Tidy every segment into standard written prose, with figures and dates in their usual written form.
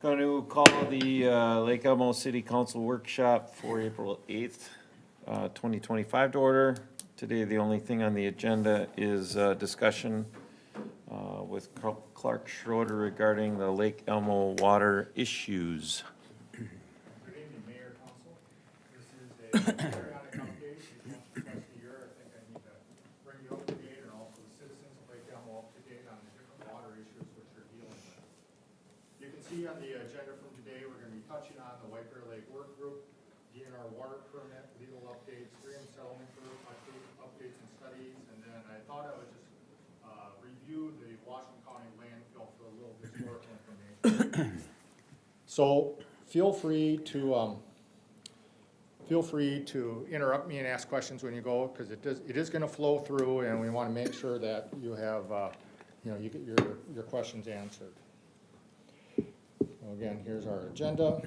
Going to call the Lake Elmo City Council Workshop for April 8th, 2025 to order. Today, the only thing on the agenda is discussion with Clark Schroeder regarding the Lake Elmo water issues. Good evening, Mayor, Council. This is a periodic update. It's once or twice a year. I think I need to bring you up to date and also the citizens of Lake Elmo up to date on the different water issues which we're dealing with. You can see on the agenda from today, we're going to be touching on the White Bear Lake Work Group, DNR water permit, legal updates, stream settlement group, updates and studies, and then I thought I would just review the Washington County landfill for a little historical information. So feel free to interrupt me and ask questions when you go, because it is going to flow through, and we want to make sure that you have you get your questions answered. So again, here's our agenda.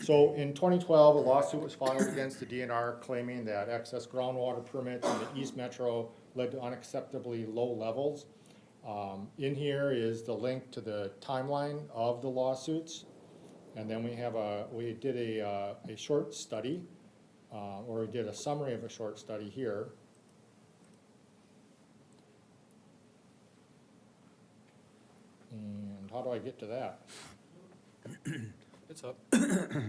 So in 2012, a lawsuit was filed against the DNR claiming that excess groundwater permits in the East Metro led to unacceptably low levels. In here is the link to the timeline of the lawsuits, and then we did a short study, or we did a summary of a short study here. And how do I get to that? It's up.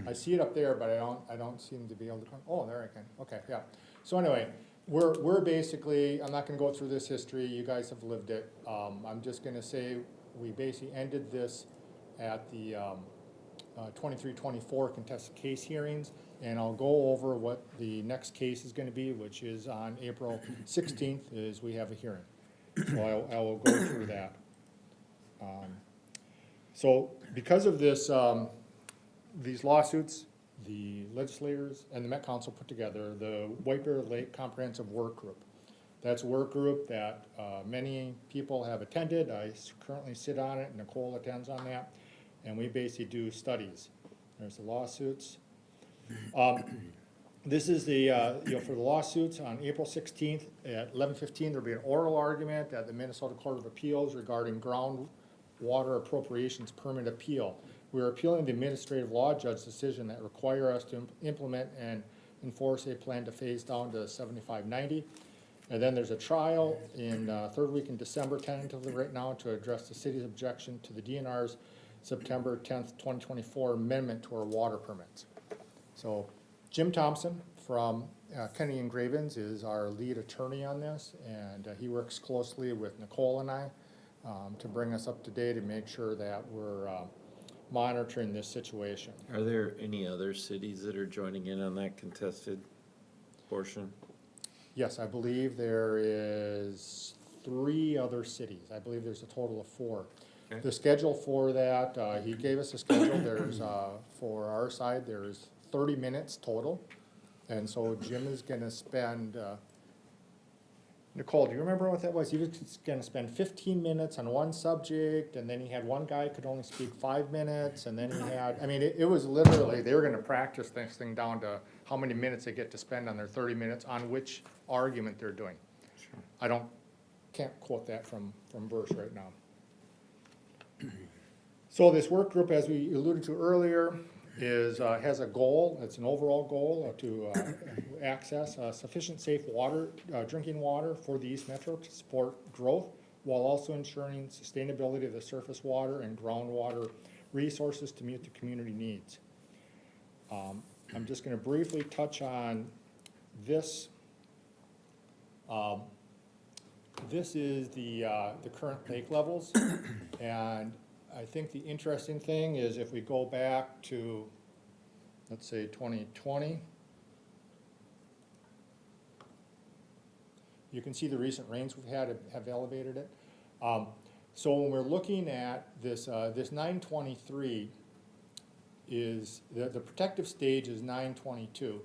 I see it up there, but I don't seem to be able to. Oh, there I can. Okay, yeah. So anyway, we're basically. I'm not going to go through this history. You guys have lived it. I'm just going to say we basically ended this at the 23-24 contested case hearings, and I'll go over what the next case is going to be, which is on April 16th. Is we have a hearing. So I will go through that. So because of this. These lawsuits, the legislators and the Met Council put together the White Bear Lake Comprehensive Work Group. That's a work group that many people have attended. I currently sit on it. Nicole attends on that. And we basically do studies. There's the lawsuits. This is the, for the lawsuits on April 16th at 11:15, there'll be an oral argument at the Minnesota Court of Appeals regarding groundwater appropriations permit appeal. We are appealing the administrative law judge's decision that require us to implement and enforce a plan to phase down to 7590. And then there's a trial in third week in December, tentatively right now, to address the city's objection to the DNR's September 10th, 2024 amendment to our water permits. So Jim Thompson from Kenny and Gravens is our lead attorney on this, and he works closely with Nicole and I to bring us up to date and make sure that we're monitoring this situation. Are there any other cities that are joining in on that contested portion? Yes, I believe there is 3 other cities. I believe there's a total of 4. Okay. The schedule for that, he gave us a schedule. There's, for our side, there's 30 minutes total. And so Jim is going to spend, Nicole, do you remember what that was? He was going to spend 15 minutes on one subject, and then he had one guy could only speak 5 minutes, and then he had, I mean, it was literally, they were going to practice this thing down to how many minutes they get to spend on their 30 minutes on which argument they're doing. Sure. Can't quote that from verse right now. So this work group, as we alluded to earlier, has a goal. It's an overall goal to access sufficient safe water, drinking water for the East Metro to support growth, while also ensuring sustainability of the surface water and groundwater resources to meet the community needs. I'm just going to briefly touch on this. This is the current lake levels, and I think the interesting thing is if we go back to, let's say, 2020, you can see the recent rains we've had have elevated it. So when we're looking at this, this 923 is, the protective stage is 922.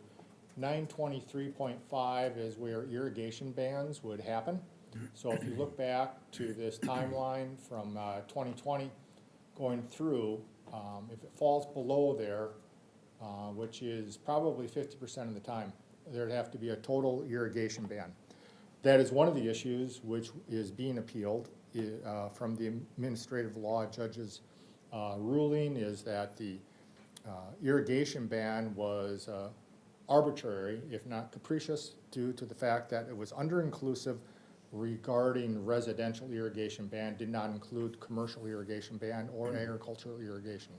923.5 is where irrigation bans would happen. So if you look back to this timeline from 2020, going through, if it falls below there, which is probably 50% of the time, there'd have to be a total irrigation ban. That is one of the issues which is being appealed from the administrative law judge's ruling is that the irrigation ban was arbitrary, if not capricious, due to the fact that it was under-inclusive regarding residential irrigation ban, did not include commercial irrigation ban or agricultural irrigation.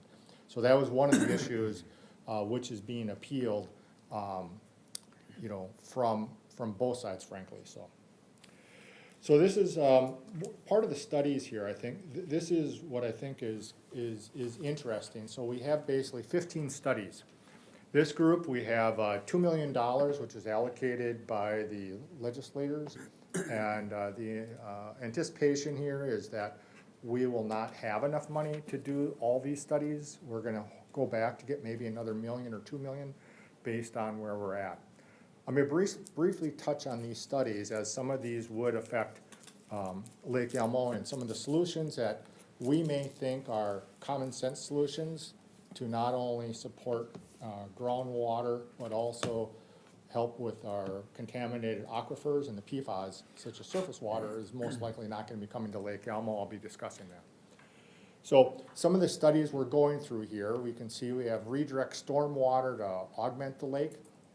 So that was one of the issues which is being appealed, you know, from both sides, frankly, so. So this is part of the studies here, I think. This is what I think is interesting. So we have basically 15 studies. This group, we have $2 million, which is allocated by the legislators. And the anticipation here is that we will not have enough money to do all these studies. We're gonna go back to get maybe another million or 2 million based on where we're at. I'm gonna briefly touch on these studies, as some of these would affect Lake Elmo, and some of the solutions that we may think are common sense solutions to not only support groundwater, but also help with our contaminated aquifers, and the PFAS, such as surface water, is most likely not gonna be coming to Lake Elmo. I'll be discussing that. So some of the studies we're going through here, we can see we have redirect stormwater to augment the lake.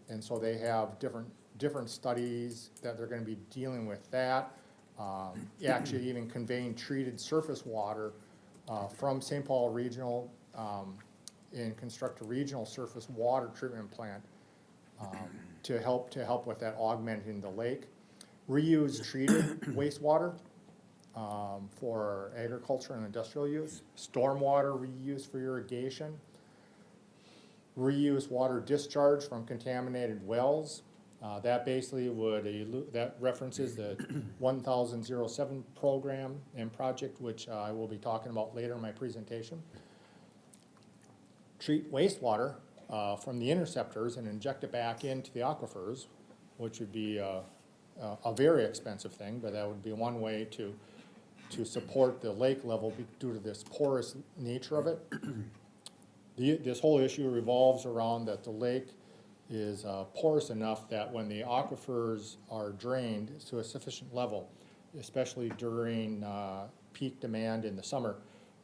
And so they have different studies that they're gonna be dealing with that. Actually even conveying treated surface water from St. Paul Regional and construct a regional surface water treatment plant to help with that augmenting the lake. Reuse treated wastewater for agriculture and industrial use. Stormwater reuse for irrigation. Reuse water discharge from contaminated wells. That basically that references the 1007 program and project, which I will be talking about later in my presentation. Treat wastewater from the interceptors and inject it back into the aquifers, which would be a very expensive thing, but that would be one way to support the lake level due to this porous nature of it. This whole issue revolves around that the lake is porous enough that when the aquifers are drained to a sufficient level, especially during peak demand in the summer,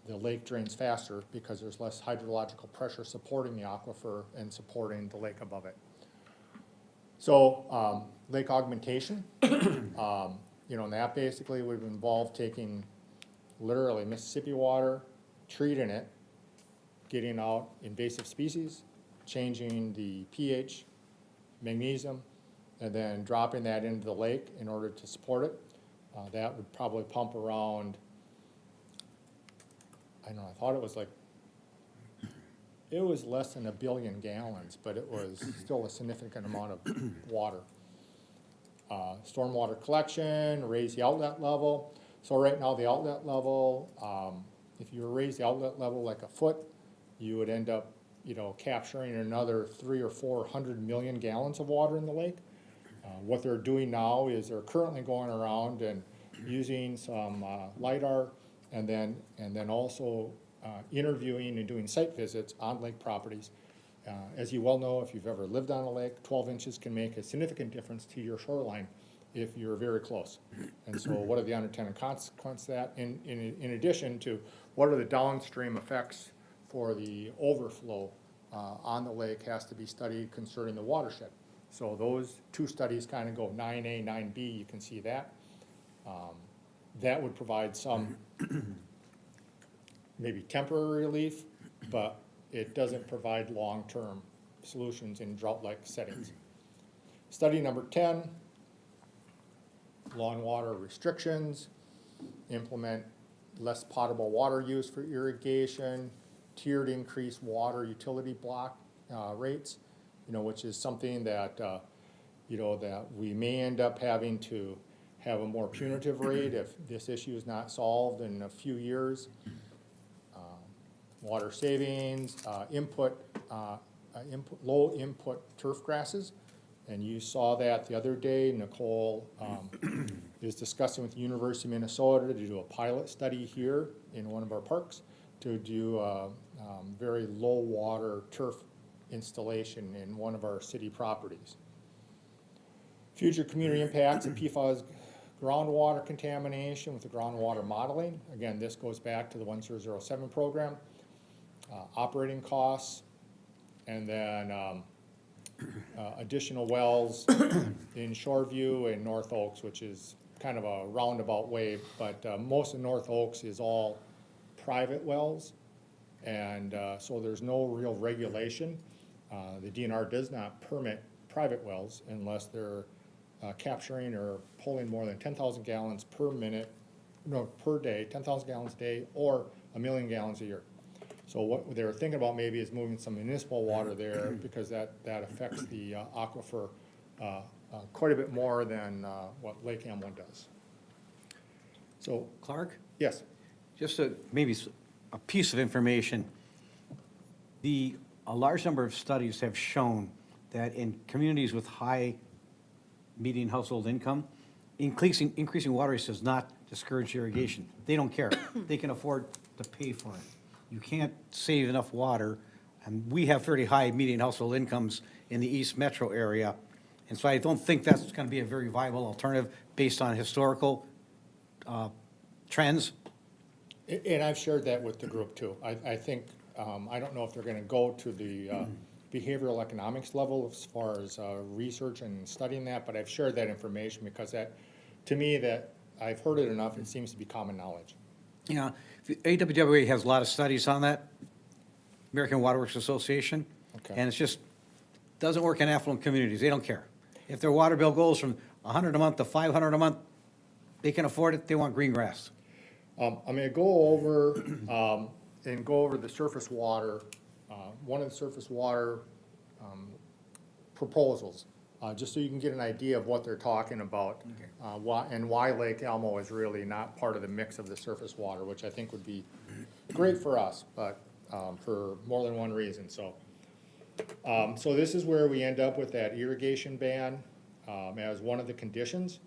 the lake drains faster because there's less hydrological pressure supporting the aquifer and supporting the lake above it. So lake augmentation, you know, and that basically would involve taking literally Mississippi water, treating it, getting out invasive species, changing the pH, magnesium, and then dropping that into the lake in order to support it. That would probably pump around, I don't know, I thought it was like, it was less than 1 billion gallons, but it was still a significant amount of water. Stormwater collection, raise the outlet level. So right now the outlet level, if you raise the outlet level like a foot, you would end up, you know, capturing another 300 or 400 million gallons of water in the lake. What they're doing now is they're currently going around and using some LiDAR, and then also interviewing and doing site visits on lake properties. As you well know, if you've ever lived on a lake, 12 inches can make a significant difference to your shoreline if you're very close. And so what are the unintended consequences of that? In addition to what are the downstream effects for the overflow on the lake has to be studied concerning the watershed. So those two studies kind of go 9A, 9B, you can see that. That would provide some maybe temporary relief, but it doesn't provide long-term solutions in drought-like settings. Study number 10, lawn water restrictions, implement less potable water use for irrigation, tiered increased water utility block rates, you know, which is something that, you know, that we may end up having to have a more punitive rate if this issue is not solved in a few years. Water savings, low input turf grasses. And you saw that the other day. Nicole is discussing with the University of Minnesota to do a pilot study here in one of our parks to do a very low water turf installation in one of our city properties. Future community impacts of PFAS groundwater contamination with the groundwater modeling. Again, this goes back to the 1007 program. operating costs, and then additional wells in Shoreview and North Oaks, which is kind of a roundabout way, but most of North Oaks is all private wells, and so there's no real regulation. The DNR does not permit private wells unless they're capturing or pulling more than 10,000 gallons per day, 10,000 gallons a day, or 1 million gallons a year. So what they're thinking about maybe is moving some municipal water there because that affects the aquifer quite a bit more than what Lake Elmo does. So, Clark, yes, just maybe a piece of information. A large number of studies have shown that in communities with high median household income, increasing water use does not discourage irrigation. They don't care. They can afford to pay for it. You can't save enough water, and we have fairly high median household incomes in the East Metro area, and so I don't think that's going to be a very viable alternative based on historical trends. and I've shared that with the group too. I think, I don't know if they're gonna go to the behavioral economics level as far as research and studying that, but I've shared that information because that, to me, that I've heard it enough, it seems to be common knowledge. Yeah, the AWWA has a lot of studies on that, American Water Works Association. Okay. And it's just, doesn't work in affluent communities, they don't care. If their water bill goes from 100 a month to 500 a month, they can afford it, they want green grass. I'm gonna go over, and go over the surface water, one of the surface water, proposals, just so you can get an idea of what they're talking about. Why Lake Elmo is really not part of the mix of the surface water, which I think would be great for us, but, for more than one reason, so. So this is where we end up with that irrigation ban, as one of the conditions.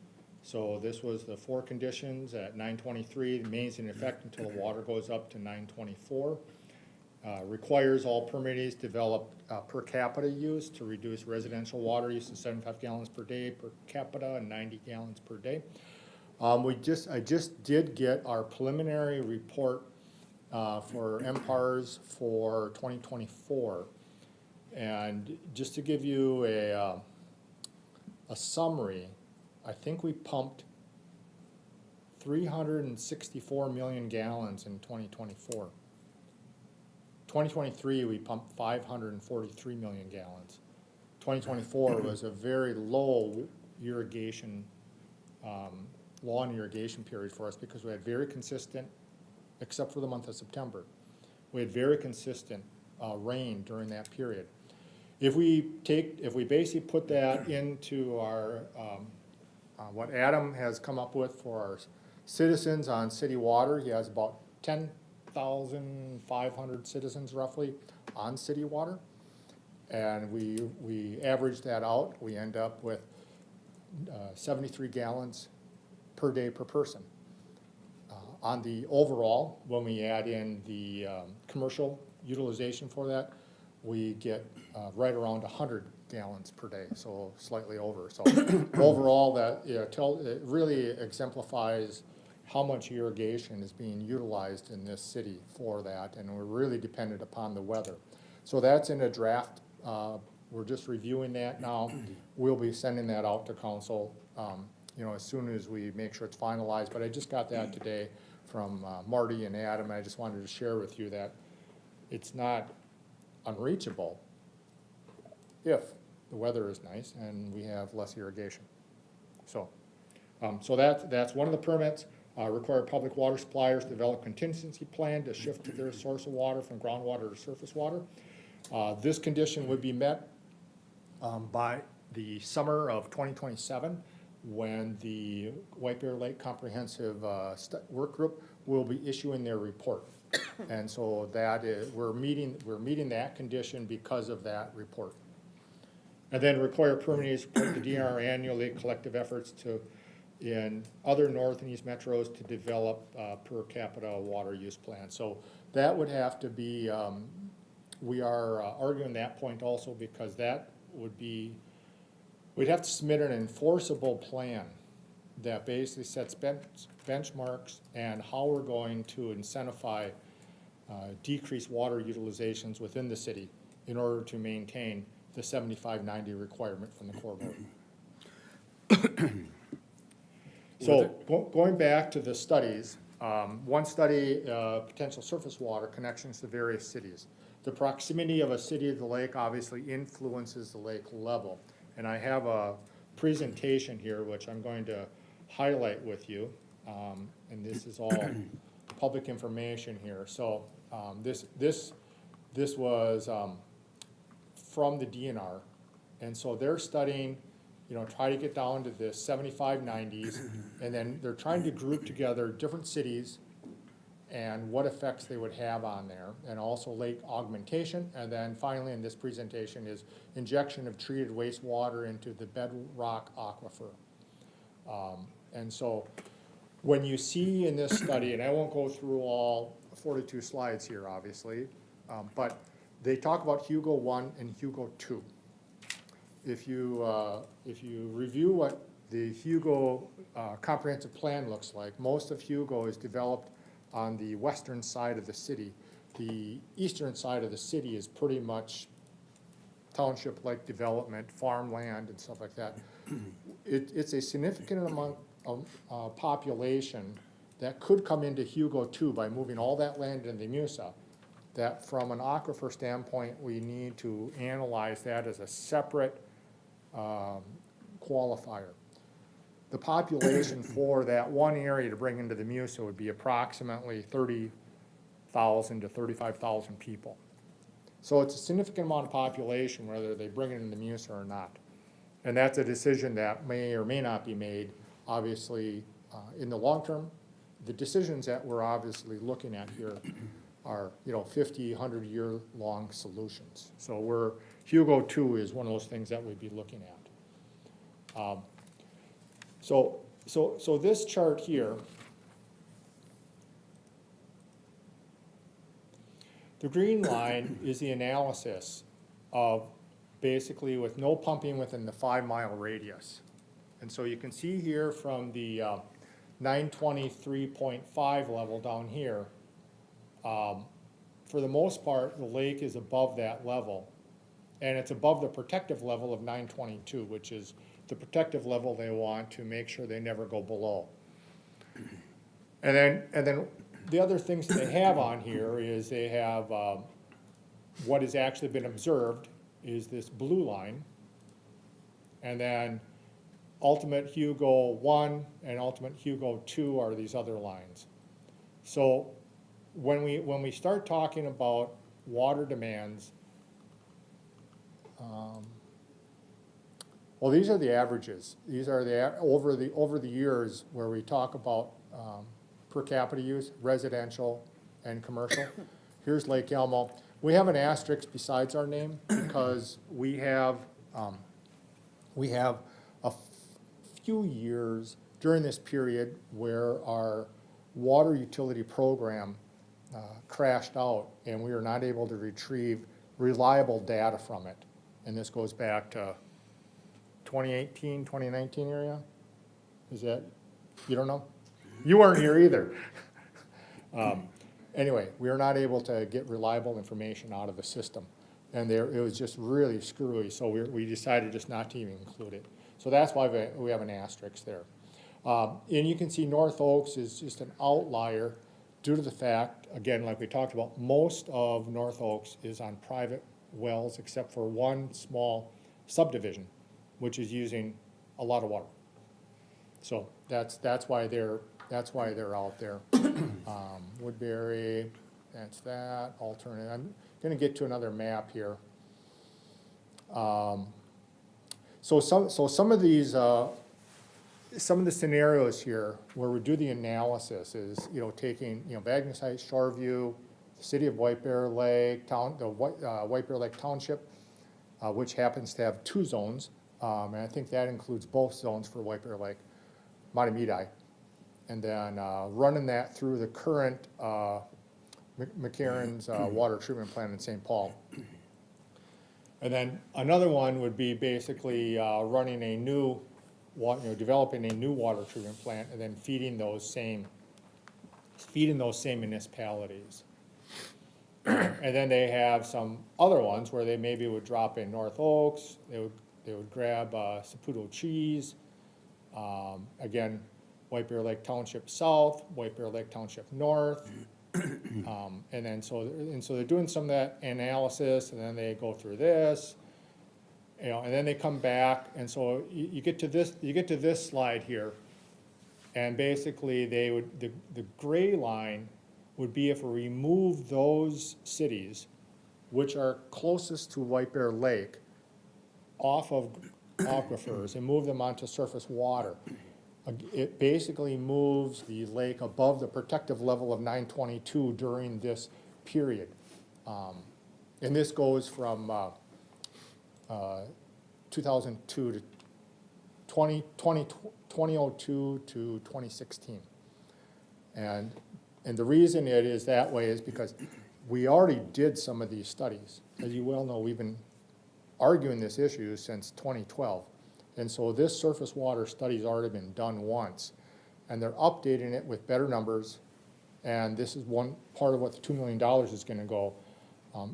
So this was the 4 conditions at 923, remains in effect until the water goes up to 924. Requires all permittees develop per capita use to reduce residential water use to 75 gallons per day per capita and 90 gallons per day. I just did get our preliminary report for MPARS for 2024. And just to give you a summary, I think we pumped 364 million gallons in 2024. 2023, we pumped 543 million gallons. 2024 was a very low irrigation, lawn irrigation period for us because we had very consistent, except for the month of September, we had very consistent rain during that period. If we basically put that into our, what Adam has come up with for our citizens on city water, he has about 10,500 citizens roughly on city water. And we average that out, we end up with 73 gallons per day per person. On the overall, when we add in the commercial utilization for that, we get right around 100 gallons per day, so slightly over. So overall, that it really exemplifies how much irrigation is being utilized in this city for that, and we're really dependent upon the weather. So that's in a draft. We're just reviewing that now. We'll be sending that out to council, as soon as we make sure it's finalized. But I just got that today from Marty and Adam. I just wanted to share with you that it's not unreachable if the weather is nice and we have less irrigation. So, that's one of the permits. Require public water suppliers to develop contingency plan to shift to their source of water from groundwater to surface water. This condition would be met by the summer of 2027 when the White Bear Lake Comprehensive Work Group will be issuing their report. And so that is, we're meeting that condition because of that report. And then require permittees to report to DNR annually collective efforts in other north and east metros to develop per capita water use plans. So that would have to be, we are arguing that point also because that would be, we'd have to submit an enforceable plan that basically sets benchmarks and how we're going to incentivize decrease water utilizations within the city in order to maintain the 75/90 requirement from the Corps Board. So going back to the studies, one study, potential surface water connections to various cities. The proximity of a city to the lake obviously influences the lake level. And I have a presentation here which I'm going to highlight with you. And this is all public information here. So this was from the DNR. And so they're studying, try to get down to the 75/90s, and then they're trying to group together different cities and what effects they would have on there, and also lake augmentation. And then finally in this presentation is injection of treated wastewater into the bedrock aquifer. And so when you see in this study, and I won't go through all 42 slides here obviously, but they talk about Hugo 1 and Hugo 2. If you review what the Hugo comprehensive plan looks like, most of Hugo is developed on the western side of the city. The eastern side of the city is pretty much township-like development, farmland and stuff like that. It's a significant amount of population that could come into Hugo 2 by moving all that land into the MUSA, that from an aquifer standpoint, we need to analyze that as a separate qualifier. The population for that one area to bring into the MUSA would be approximately 30,000 to 35,000 people. So it's a significant amount of population whether they bring it into the MUSA or not. And that's a decision that may or may not be made, obviously, in the long term. The decisions that we're obviously looking at here are 50, 100-year-long solutions. So Hugo 2 is one of those things that we'd be looking at. So this chart here, the green line is the analysis of basically with no pumping within the 5-mile radius. And so you can see here from the 923.5 level down here, for the most part, the lake is above that level. And it's above the protective level of 922, which is the protective level they want to make sure they never go below. And then the other things that they have on here is they have what has actually been observed is this blue line. And then ultimate Hugo 1 and ultimate Hugo 2 are these other lines. So when we start talking about water demands, well, these are the averages. These are over the years where we talk about per capita use, residential and commercial. Here's Lake Elmo. We have an asterisk besides our name because we have a few years during this period where our water utility program crashed out and we were not able to retrieve reliable data from it. And this goes back to 2018, 2019 area? Is that, you don't know? You weren't here either. Anyway, we were not able to get reliable information out of the system. And it was just really screwy, so we decided just not to even include it. So that's why we have an asterisk there. And you can see North Oaks is just an outlier due to the fact, again, like we talked about, most of North Oaks is on private wells except for one small subdivision, which is using a lot of water. So that's why they're out there. Woodbury, that's that. Alternate. I'm going to get to another map here. So some of these some of the scenarios here where we do the analysis is taking Wagner Heights, Shoreview, the city of White Bear Lake, White Bear Lake Township, which happens to have 2 zones, and I think that includes both zones for White Bear Lake, Matamidi, and then running that through the current McCarran's water treatment plant in St. Paul. And then another one would be basically running a new, developing a new water treatment plant and then feeding those same municipalities. And then they have some other ones where they maybe would drop in North Oaks, they would grab Saputo cheese. Again, White Bear Lake Township South, White Bear Lake Township North. And then so they're doing some of that analysis, and then they go through this, and then they come back, and so you get to this slide here, and basically the gray line would be if we remove those cities which are closest to White Bear Lake off of aquifers and move them onto surface water. It basically moves the lake above the protective level of 922 during this period. And this goes from 2002 to 2002 to 2016. And the reason it is that way is because we already did some of these studies. As you well know, we've been arguing this issue since 2012. And so this surface water study's already been done once, and they're updating it with better numbers. And this is one part of what the $2 million is gonna go,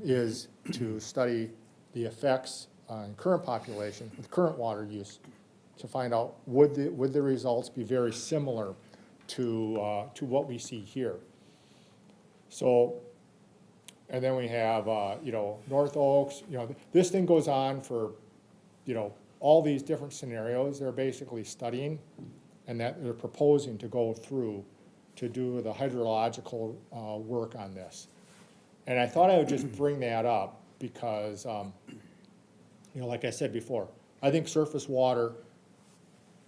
is to study the effects on current population with current water use to find out would the results be very similar to what we see here. So, and then we have, North Oaks, this thing goes on for, all these different scenarios they're basically studying, and that they're proposing to go through to do the hydrological work on this. And I thought I would just bring that up because, like I said before, I think surface water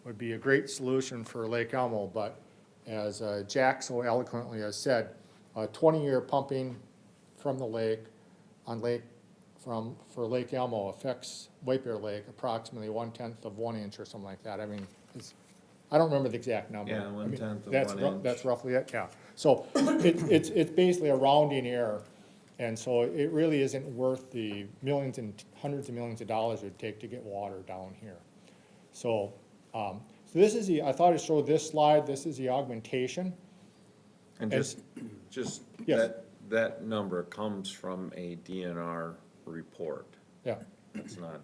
would be a great solution for Lake Elmo, but as Jack so eloquently has said, 20-year pumping from the lake for Lake Elmo affects White Bear Lake approximately 1/10 of 1 inch or something like that. I mean, I don't remember the exact number. Yeah, 1/10 of 1 inch. That's roughly it, yeah. So it's basically a rounding error, and so it really isn't worth the millions and hundreds of millions of dollars it would take to get water down here. So, so this is I thought I showed this slide. This is the augmentation. And just Yes. that number comes from a DNR report. Yeah. It's not,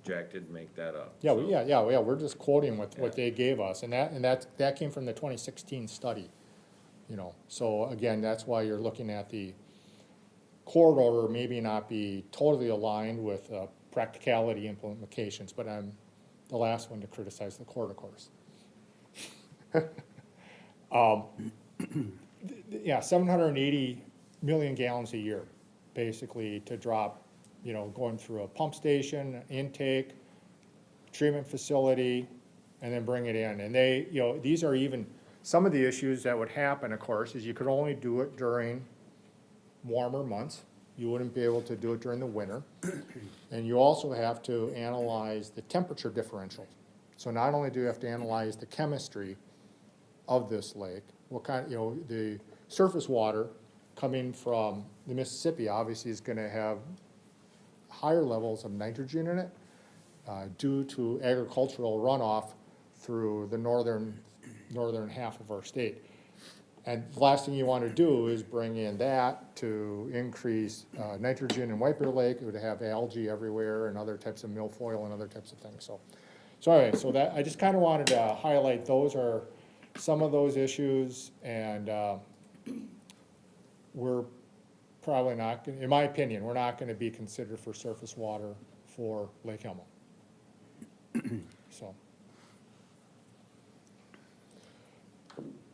Jack didn't make that up. Yeah, so. yeah, we're just quoting what they gave us, and that came from the 2016 study, So again, that's why you're looking at the corridor maybe not be totally aligned with practicality implications, but I'm the last one to criticize the court, of course. 780 million gallons a year, basically, to drop, going through a pump station, intake, treatment facility, and then bring it in. And they, these are even, some of the issues that would happen, of course, is you could only do it during warmer months. You wouldn't be able to do it during the winter. And you also have to analyze the temperature differential. So not only do you have to analyze the chemistry of this lake, what kind, the surface water coming from the Mississippi obviously is gonna have higher levels of nitrogen in it due to agricultural runoff through the northern half of our state. And the last thing you want to do is bring in that to increase nitrogen in White Bear Lake. It would have algae everywhere and other types of milfoil and other types of things. So anyway, so that I just kind of wanted to highlight those are some of those issues, and we're probably not, in my opinion, we're not going to be considered for surface water for Lake Elmo.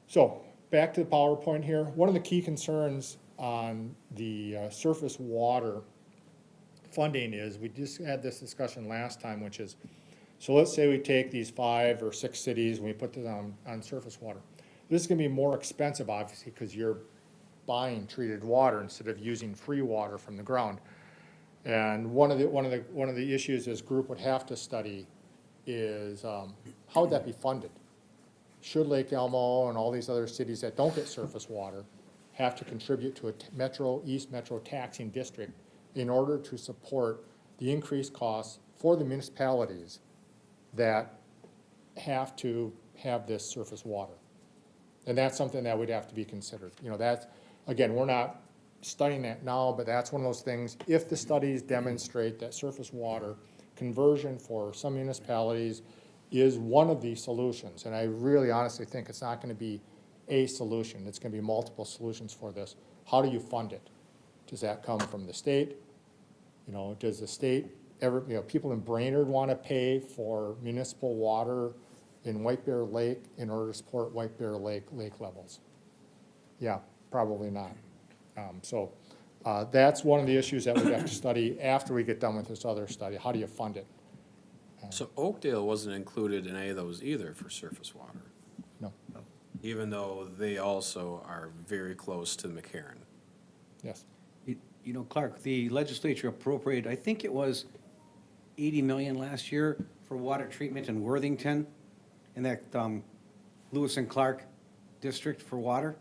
So back to the PowerPoint here. One of the key concerns on the surface water funding is, we just had this discussion last time, which is, so let's say we take these 5 or 6 cities and we put them on surface water. This is going to be more expensive, obviously, because you're buying treated water instead of using free water from the ground. And one of the issues this group would have to study is how would that be funded? Should Lake Elmo and all these other cities that don't get surface water have to contribute to a East Metro taxing district in order to support the increased costs for the municipalities that have to have this surface water? And that's something that would have to be considered. That's, again, we're not studying that now, but that's one of those things, if the studies demonstrate that surface water conversion for some municipalities is one of the solutions, and I really honestly think it's not gonna be a solution, it's gonna be multiple solutions for this. How do you fund it? Does that come from the state? You know, does the state ever, you know, people in Brainerd wanna pay for municipal water in White Bear Lake in order to support White Bear Lake levels? Yeah, probably not. That's one of the issues that we have to study after we get done with this other study. How do you fund it? So Oakdale wasn't included in any of those either for surface water, No, even though they also are very close to McCarran. yes. You know, Clark, the legislature appropriated, I think it was 80 million last year for water treatment in Worthington, in that Lewis and Clark district for water.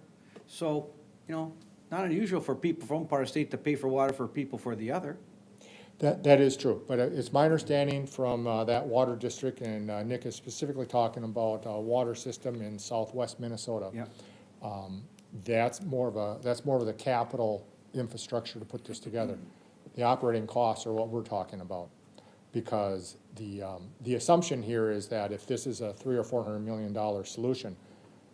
So, you know, not unusual for people from one part of the state to pay for water for people for the other. That is true, but it's my understanding from that water district, and Nick is specifically talking about a water system in southwest Minnesota. Yeah. That's more of the capital infrastructure to put this together. The operating costs are what we're talking about, because the assumption here is that if this is a $300 or $400 million solution,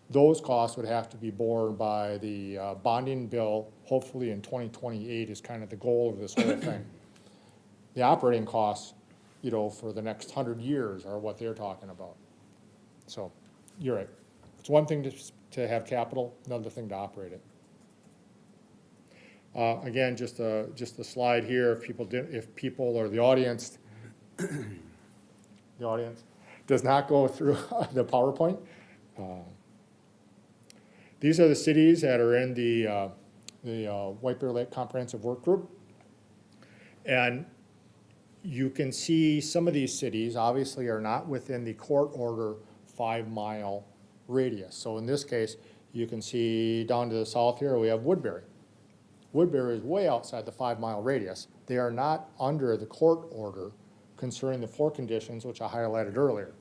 those costs would have to be borne by the bonding bill, hopefully in 2028 is kind of the goal of this whole thing. The operating costs, you know, for the next 100 years are what they're talking about. So, you're right. It's one thing to have capital, another thing to operate it. Again, just a slide here, if people or the audience, does not go through the PowerPoint. These are the cities that are in the White Bear Lake Comprehensive Work Group. And you can see some of these cities obviously are not within the court order 5-mile radius. So in this case, you can see down to the south here, we have Woodbury. Woodbury is way outside the 5-mile radius. They are not under the court order concerning the 4 conditions, which I highlighted earlier.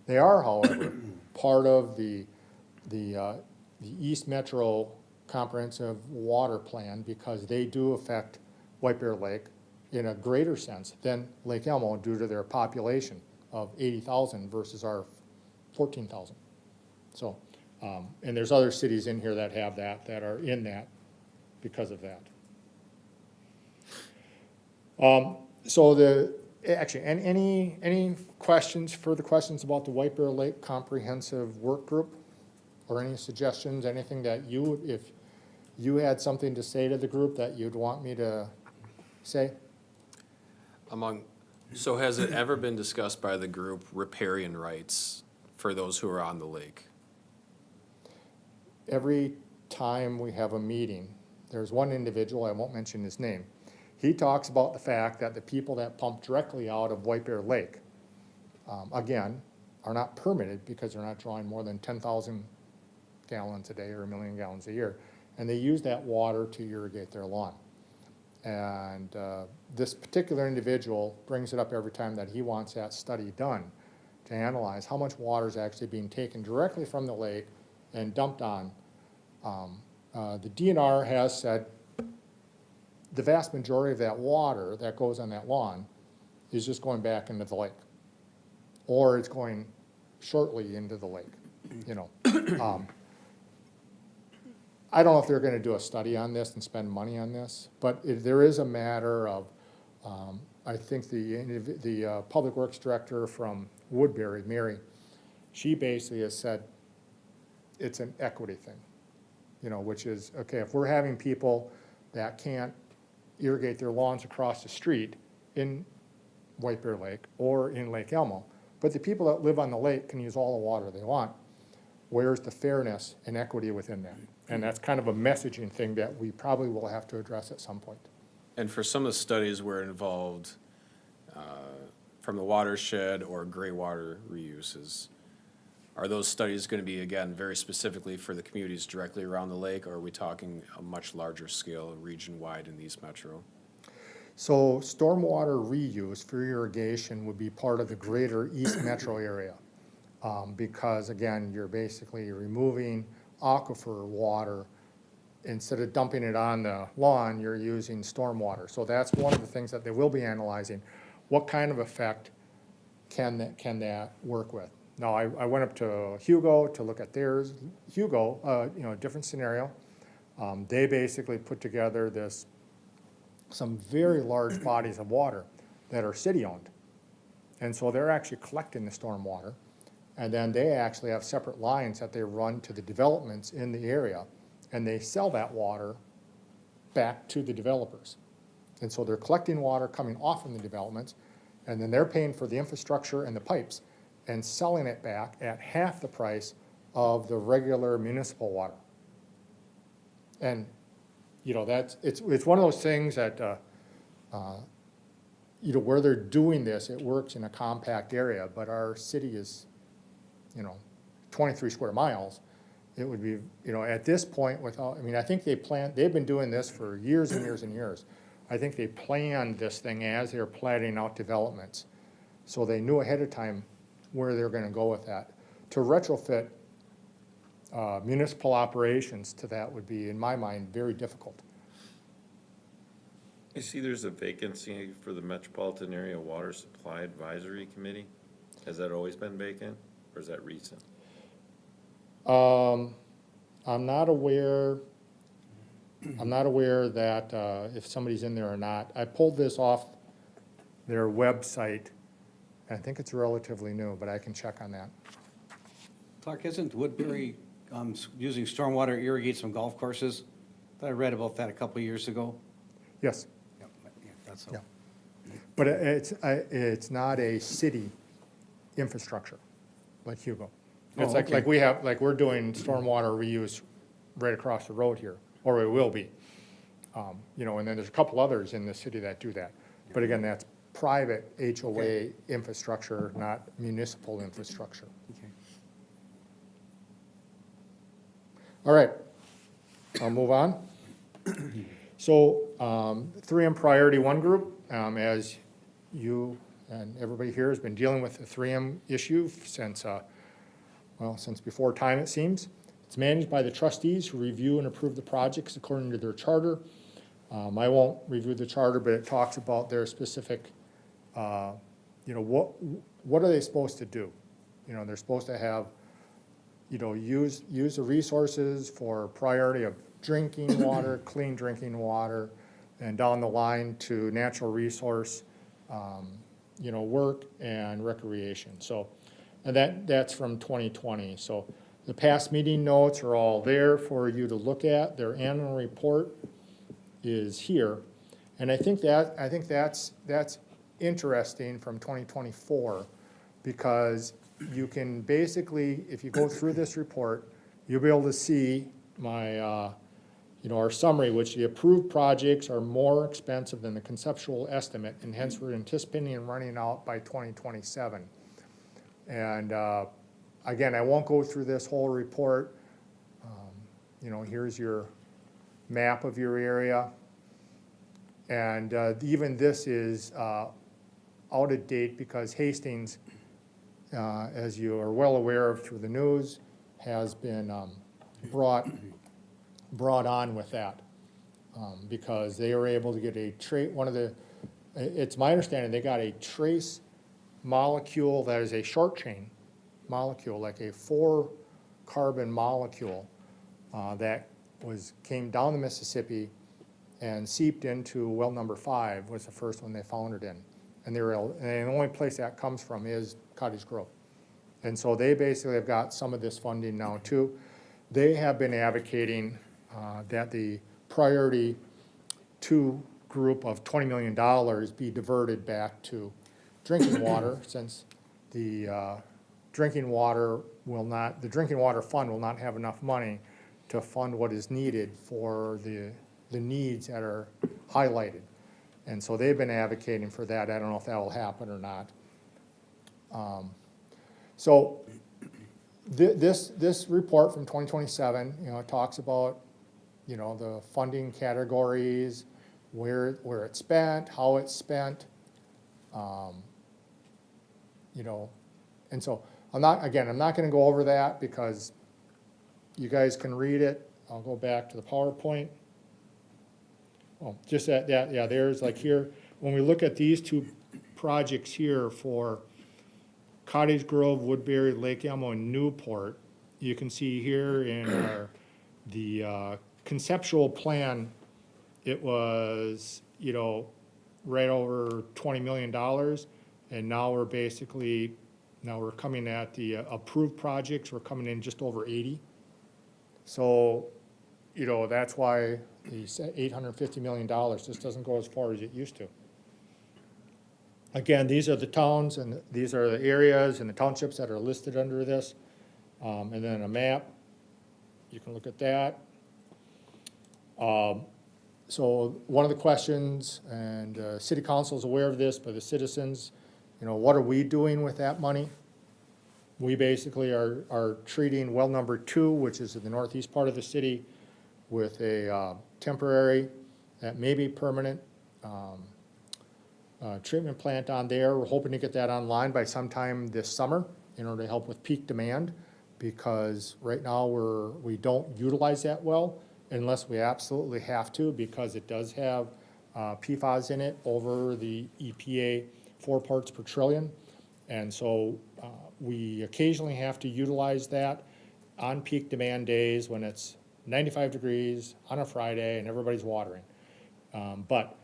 They are, however, part of the East Metro Comprehensive Water Plan, because they do affect White Bear Lake in a greater sense than Lake Elmo due to their population of 80,000 versus our 14,000. So, and there's other cities in here that have that are in that because of that. Actually, any questions, further questions about the White Bear Lake Comprehensive Work Group? Or any suggestions, anything that if you had something to say to the group that you'd want me to say? So has it ever been discussed by the group riparian rights for those who are on the lake? Every time we have a meeting, there's one individual, I won't mention his name, he talks about the fact that the people that pump directly out of White Bear Lake, again, are not permitted because they're not drawing more than 10,000 gallons a day or 1 million gallons a year, and they use that water to irrigate their lawn. And this particular individual brings it up every time that he wants that study done to analyze how much water is actually being taken directly from the lake and dumped on. The DNR has said the vast majority of that water that goes on that lawn is just going back into the lake, or it's going shortly into the lake, you know. I don't know if they're gonna do a study on this and spend money on this, but there is a matter of, I think the Public Works Director from Woodbury, Mary, she basically has said it's an equity thing, you know, which is, okay, if we're having people that can't irrigate their lawns across the street in White Bear Lake or in Lake Elmo, but the people that live on the lake can use all the water they want, where's the fairness and equity within that? And that's kind of a messaging thing that we probably will have to address at some point. And for some of the studies where involved from the watershed or gray water reuses, are those studies going to be, again, very specifically for the communities directly around the lake, or are we talking a much larger scale, region-wide in East Metro? So stormwater reuse for irrigation would be part of the greater East Metro area. Because again, you're basically removing aquifer water instead of dumping it on the lawn, you're using stormwater. So that's one of the things that they will be analyzing. What kind of effect can that work with? Now, I went up to Hugo to look at theirs. Hugo, different scenario. They basically put together some very large bodies of water that are city-owned. And so they're actually collecting the stormwater. And then they actually have separate lines that they run to the developments in the area. And they sell that water back to the developers. And so they're collecting water coming off from the developments, and then they're paying for the infrastructure and the pipes and selling it back at half the price of the regular municipal water. And, it's one of those things that, where they're doing this, it works in a compact area, but our city is, 23 square miles. It would be, at this point I think they've been doing this for years and years and years. I think they planned this thing as they're planning out developments. So they knew ahead of time where they're gonna go with that. To retrofit municipal operations to that would be, in my mind, very difficult. I see there's a vacancy for the Metropolitan Area Water Supply Advisory Committee. Has that always been vacant, or is that recent? I'm not aware that if somebody's in there or not. I pulled this off their website. I think it's relatively new, but I can check on that. Clark, isn't Woodbury using stormwater to irrigate some golf courses? I read about that a couple of years ago. Yes, Yeah, that's so. yeah. But it's not a city infrastructure like Hugo. It's Oh, okay. we're doing stormwater reuse right across the road here, or we will be. And then there's a couple others in the city that do that. But again, that's private HOA infrastructure, not municipal infrastructure. Okay. All right, I'll move on. So, 3M Priority 1 group, as you and everybody here has been dealing with the 3M issue since before time, it seems. It's managed by the trustees who review and approve the projects according to their charter. I won't review the charter, but it talks about their specific, what are they supposed to do? They're supposed to have, use the resources for priority of drinking water, clean drinking water, and down the line to natural resource, work and recreation. So, and that's from 2020. So the past meeting notes are all there for you to look at. Their annual report is here. And I think that's interesting from 2024, because you can basically, if you go through this report, you'll be able to see our summary, which the approved projects are more expensive than the conceptual estimate, and hence we're anticipating running out by 2027. And again, I won't go through this whole report. Here's your map of your area. And even this is out of date because Hastings, as you are well aware of through the news, has been brought on with that because they were able to get it's my understanding they got a trace molecule that is a short chain molecule, like a 4-carbon molecule that came down the Mississippi and seeped into well number 5 was the first one they found it in. And the only place that comes from is Cottage Grove. And so they basically have got some of this funding now too. They have been advocating that the priority 2 group of $20 million be diverted back to drinking water, since the drinking water fund will not have enough money to fund what is needed for the needs that are highlighted. And so they've been advocating for that. I don't know if that will happen or not. So this report from 2027, talks about, the funding categories, where it's spent, how it's spent, and so I'm not going to go over that because you guys can read it. I'll go back to the PowerPoint. Oh, just that, yeah, there's like here, when we look at these two projects here for Cottage Grove, Woodbury, Lake Elmo, and Newport, you can see here in the conceptual plan, it was, right over $20 million. And now we're coming at the approved projects, we're coming in just over 80. So, that's why the $850 million just doesn't go as far as it used to. Again, these are the towns and these are the areas and the townships that are listed under this. And then a map, you can look at that. So one of the questions, and city council is aware of this, but the citizens, what are we doing with that money? We basically are treating well number 2, which is in the northeast part of the city, with a temporary, that may be permanent, treatment plant on there. We're hoping to get that online by sometime this summer in order to help with peak demand, because right now we don't utilize that well unless we absolutely have to, because it does have PFAS in it over the EPA 4 parts per trillion. And so we occasionally have to utilize that on peak demand days when it's 95 degrees on a Friday and everybody's watering. But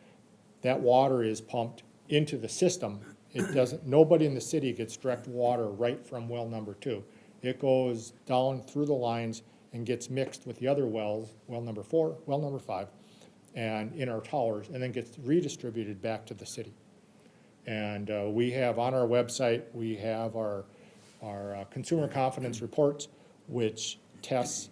that water is pumped into the system. It doesn't, nobody in the city gets direct water right from well number 2. It goes down through the lines and gets mixed with the other wells, well number 4, well number 5, and in our towers, and then gets redistributed back to the city. And we have on our website, we have our consumer confidence reports, which tests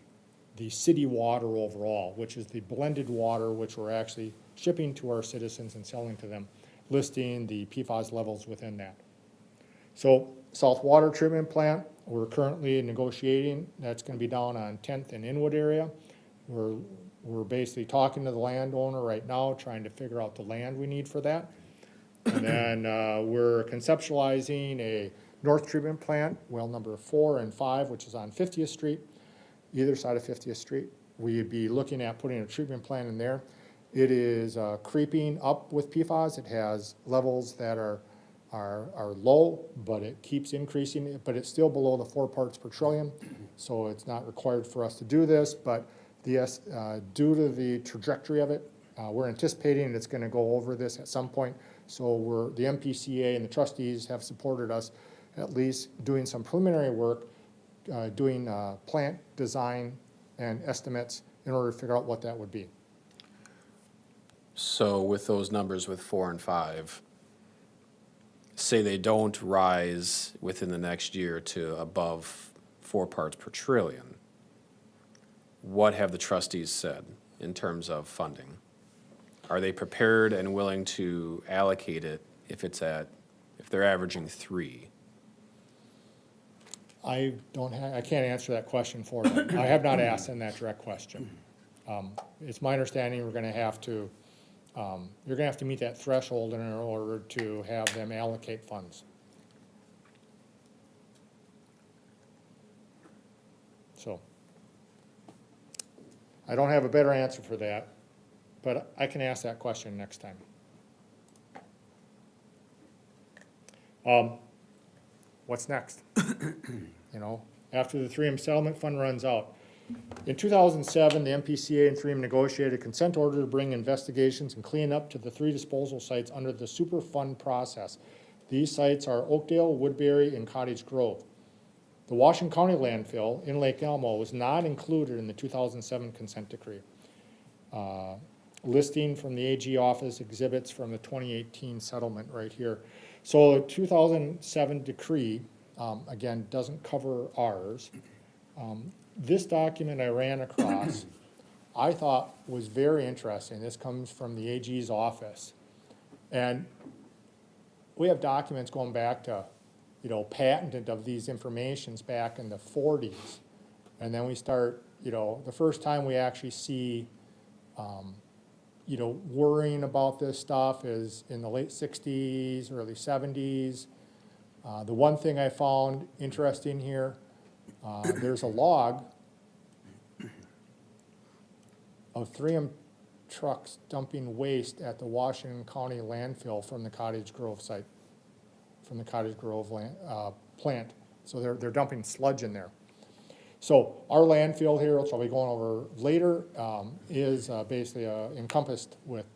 the city water overall, which is the blended water, which we're actually shipping to our citizens and selling to them, listing the PFAS levels within that. So South Water Treatment Plant, we're currently negotiating. That's going to be down on 10th and Inwood area. We're basically talking to the landowner right now, trying to figure out the land we need for that. And then we're conceptualizing a North Treatment Plant, well number 4 and 5, which is on 50th Street, either side of 50th Street. We'd be looking at putting a treatment plant in there. It is creeping up with PFAS. It has levels that are low, but it keeps increasing, but it's still below the 4 parts per trillion. So it's not required for us to do this, but due to the trajectory of it, we're anticipating it's going to go over this at some point. So the MPCA and the trustees have supported us at least doing some preliminary work, doing plant design and estimates in order to figure out what that would be. So with those numbers with 4 and 5, say they don't rise within the next year to above 4 parts per trillion, what have the trustees said in terms of funding? Are they prepared and willing to allocate it if they're averaging 3? I can't answer that question for them. I have not asked them that direct question. It's my understanding we're going to have to, you're going to have to meet that threshold in order to have them allocate funds. So I don't have a better answer for that, but I can ask that question next time. What's next? After the 3M settlement fund runs out. In 2007, the MPCA and 3M negotiated a consent order to bring investigations and clean up to the 3 disposal sites under the Superfund process. These sites are Oakdale, Woodbury, and Cottage Grove. The Washington County landfill in Lake Elmo was not included in the 2007 consent decree. Listing from the AG office exhibits from the 2018 settlement right here. So the 2007 decree, again, doesn't cover ours. This document I ran across, I thought was very interesting. This comes from the AG's office. And we have documents going back to, patented of these informations back in the 40s. And then we start, the first time we actually see, worrying about this stuff is in the late 60s, early 70s. The one thing I found interesting here, there's a log of 3M trucks dumping waste at the Washington County landfill from the Cottage Grove site, from the Cottage Grove plant. So they're dumping sludge in there. So our landfill here, which I'll be going over later, is basically encompassed with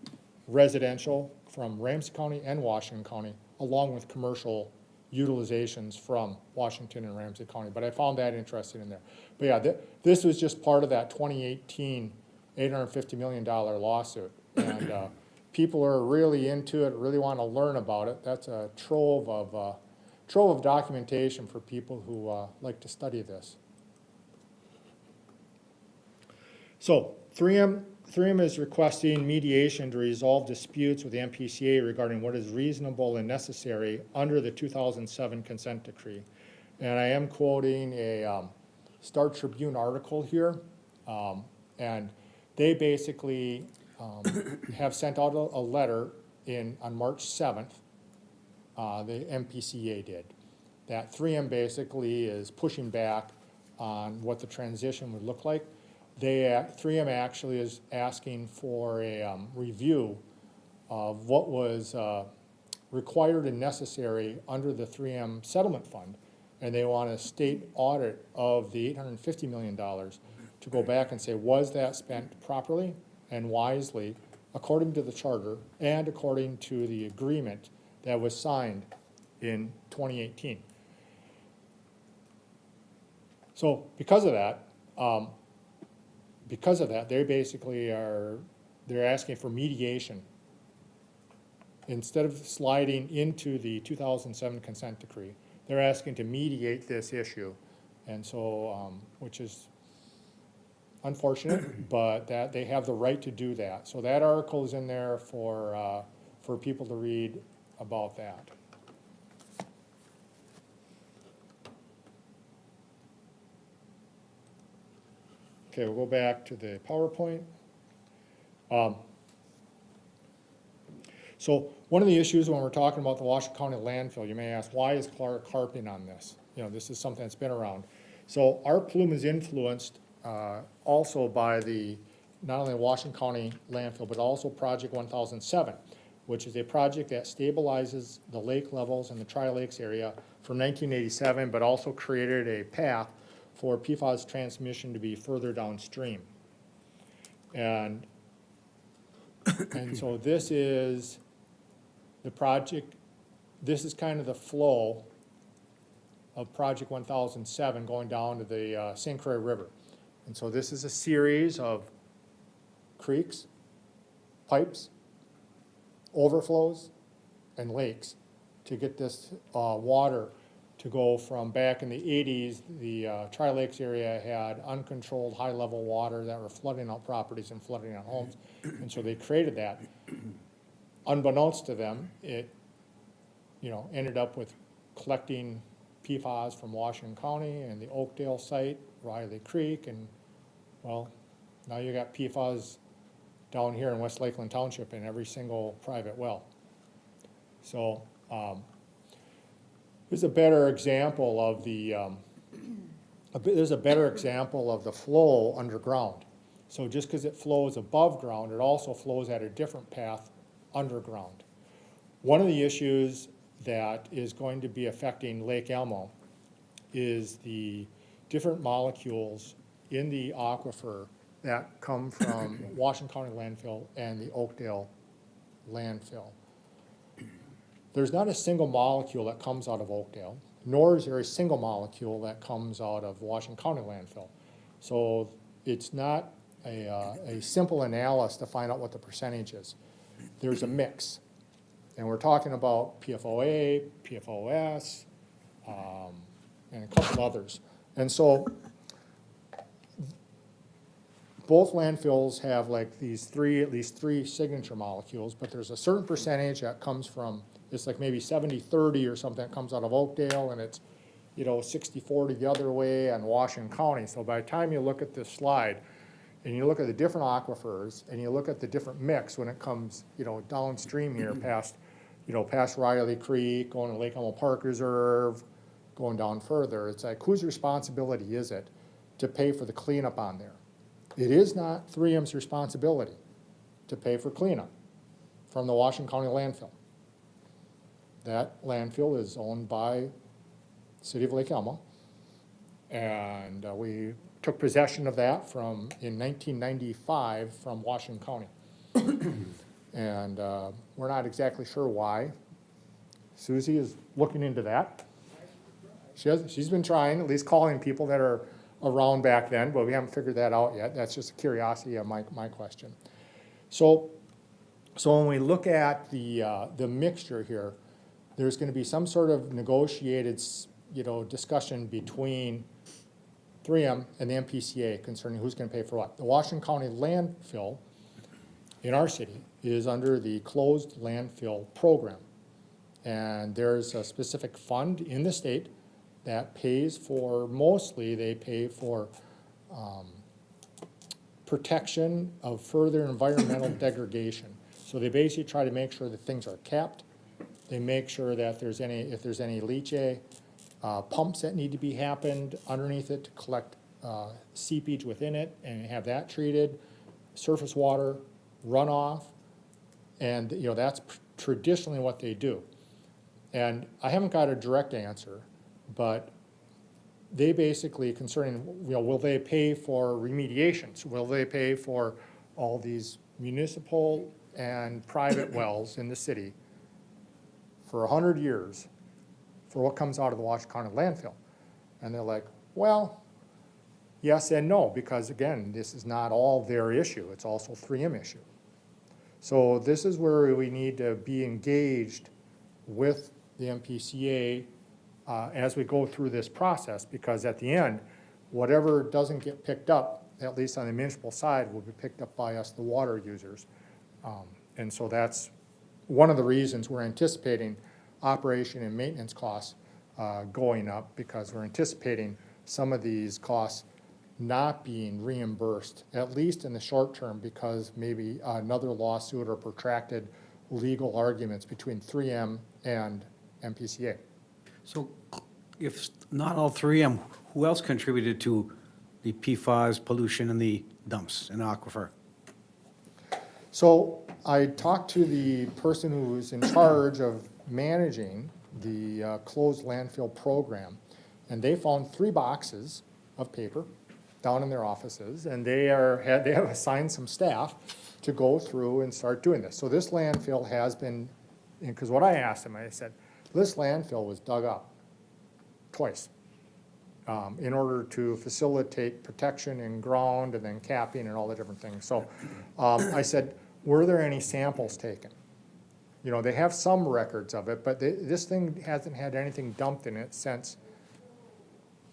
residential from Ramsey County and Washington County, along with commercial utilizations from Washington and Ramsey County. But I found that interesting in there. But yeah, this was just part of that 2018 $850 million lawsuit. And people are really into it, really want to learn about it. That's a trove of documentation for people who like to study this. So 3M is requesting mediation to resolve disputes with the MPCA regarding what is reasonable and necessary under the 2007 consent decree. And I am quoting a Star Tribune article here. And they basically have sent out a letter on March 7th, the MPCA did, that 3M basically is pushing back on what the transition would look like. 3M actually is asking for a review of what was required and necessary under the 3M settlement fund. And they want a state audit of the $850 million to go back and say, was that spent properly and wisely according to the charter and according to the agreement that was signed in 2018. So because of that, they basically they're asking for mediation. Instead of sliding into the 2007 consent decree, they're asking to mediate this issue. And so, which is unfortunate, but that they have the right to do that. So that article is in there for people to read about that. Okay, we'll go back to the PowerPoint. So one of the issues when we're talking about the Washington County landfill, you may ask, why is Clark harping on this? You know, this is something that's been around. So our plume is influenced also by not only the Washington County landfill, but also Project 1007, which is a project that stabilizes the lake levels in the Tri-Lakes area from 1987, but also created a path for PFAS transmission to be further downstream. And so this is the project, this is kind of the flow of Project 1007 going down to the St. Croix River. And so this is a series of creeks, pipes, overflows, and lakes to get this water to go from back in the 80s, the Tri-Lakes area had uncontrolled high-level water that were flooding out properties and flooding out homes. And so they created that. Unbeknownst to them, it ended up with collecting PFAS from Washington County and the Oakdale site, Riley Creek, and well, now you got PFAS down here in West Lakeland Township in every single private well. So there's a better example of the flow underground. So just because it flows above ground, it also flows at a different path underground. One of the issues that is going to be affecting Lake Elmo is the different molecules in the aquifer that come from Washington County landfill and the Oakdale landfill. There's not a single molecule that comes out of Oakdale, nor is there a single molecule that comes out of Washington County landfill. So it's not a simple analysis to find out what the percentage is. There's a mix. And we're talking about PFOA, PFOS, and a couple others. And so both landfills have like at least three signature molecules, but there's a certain percentage that comes from, it's like maybe 70-30 or something that comes out of Oakdale, and it's 60-40 the other way on Washington County. So by the time you look at this slide and you look at the different aquifers and you look at the different mix when it comes downstream here past Riley Creek, going to Lake Elmo Park Reserve, going down further, it's like, whose responsibility is it to pay for the cleanup on there? It is not 3M's responsibility to pay for cleanup from the Washington County landfill. That landfill is owned by the City of Lake Elmo. And we took possession of that in 1995 from Washington County. And we're not exactly sure why. Susie is looking into that. She's been trying, at least calling people that are around back then, but we haven't figured that out yet. That's just a curiosity of my question. So when we look at the mixture here, there's going to be some sort of negotiated, discussion between 3M and the MPCA concerning who's going to pay for what. The Washington County landfill in our city is under the closed landfill program. And there's a specific fund in the state that pays for, mostly they pay for protection of further environmental degradation. So they basically try to make sure that things are capped. They make sure that if there's any leachate, pumps that need to be happened underneath it to collect seepage within it and have that treated, surface water, runoff, and that's traditionally what they do. And I haven't got a direct answer, but they basically concerning, will they pay for remediations? Will they pay for all these municipal and private wells in the city for 100 years for what comes out of the Washington County landfill? And they're like, well, yes and no, because again, this is not all their issue. It's also 3M issue. So this is where we need to be engaged with the MPCA as we go through this process, because at the end, whatever doesn't get picked up, at least on the municipal side, will be picked up by us, the water users. And so that's one of the reasons we're anticipating operation and maintenance costs going up, because we're anticipating some of these costs not being reimbursed, at least in the short term, because maybe another lawsuit or protracted legal arguments between 3M and MPCA. So if not all 3M, who else contributed to the PFAS pollution in the dumps in the aquifer? So I talked to the person who was in charge of managing the closed landfill program, and they found 3 boxes of paper down in their offices, and they have assigned some staff to go through and start doing this. So this landfill has been, because what I asked them, I said, this landfill was dug up twice in order to facilitate protection in ground and then capping and all the different things. So I said, were there any samples taken? They have some records of it, but this thing hasn't had anything dumped in it since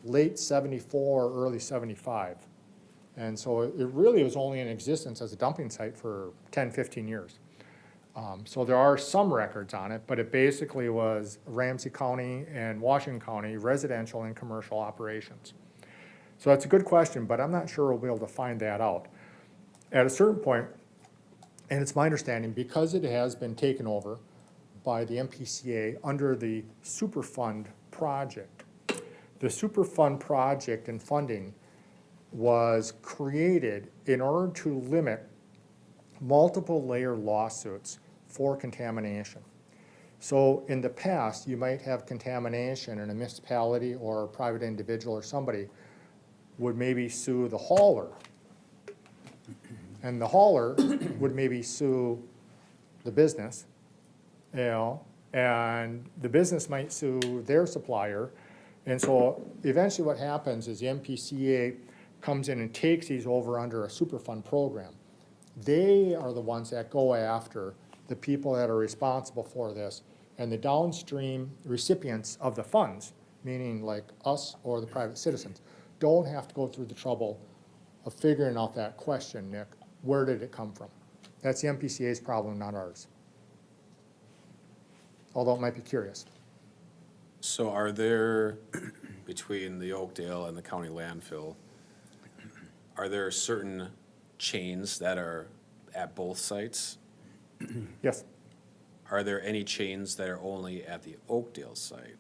late 74, early 75. And so it really was only in existence as a dumping site for 10, 15 years. So there are some records on it, but it basically was Ramsey County and Washington County residential and commercial operations. So that's a good question, but I'm not sure we'll be able to find that out. At a certain point, and it's my understanding, because it has been taken over by the MPCA under the Superfund project. The Superfund project and funding was created in order to limit multiple layer lawsuits for contamination. So in the past, you might have contamination in a municipality or a private individual or somebody would maybe sue the hauler. And the hauler would maybe sue the business, and the business might sue their supplier. And so eventually what happens is the MPCA comes in and takes these over under a Superfund program. They are the ones that go after the people that are responsible for this, and the downstream recipients of the funds, meaning like us or the private citizens, don't have to go through the trouble of figuring out that question, Nick. Where did it come from? That's the MPCA's problem, not ours. Although it might be curious. So are there, between the Oakdale and the county landfill, are there certain chains that are at both sites? Yes. Are there any chains that are only at the Oakdale site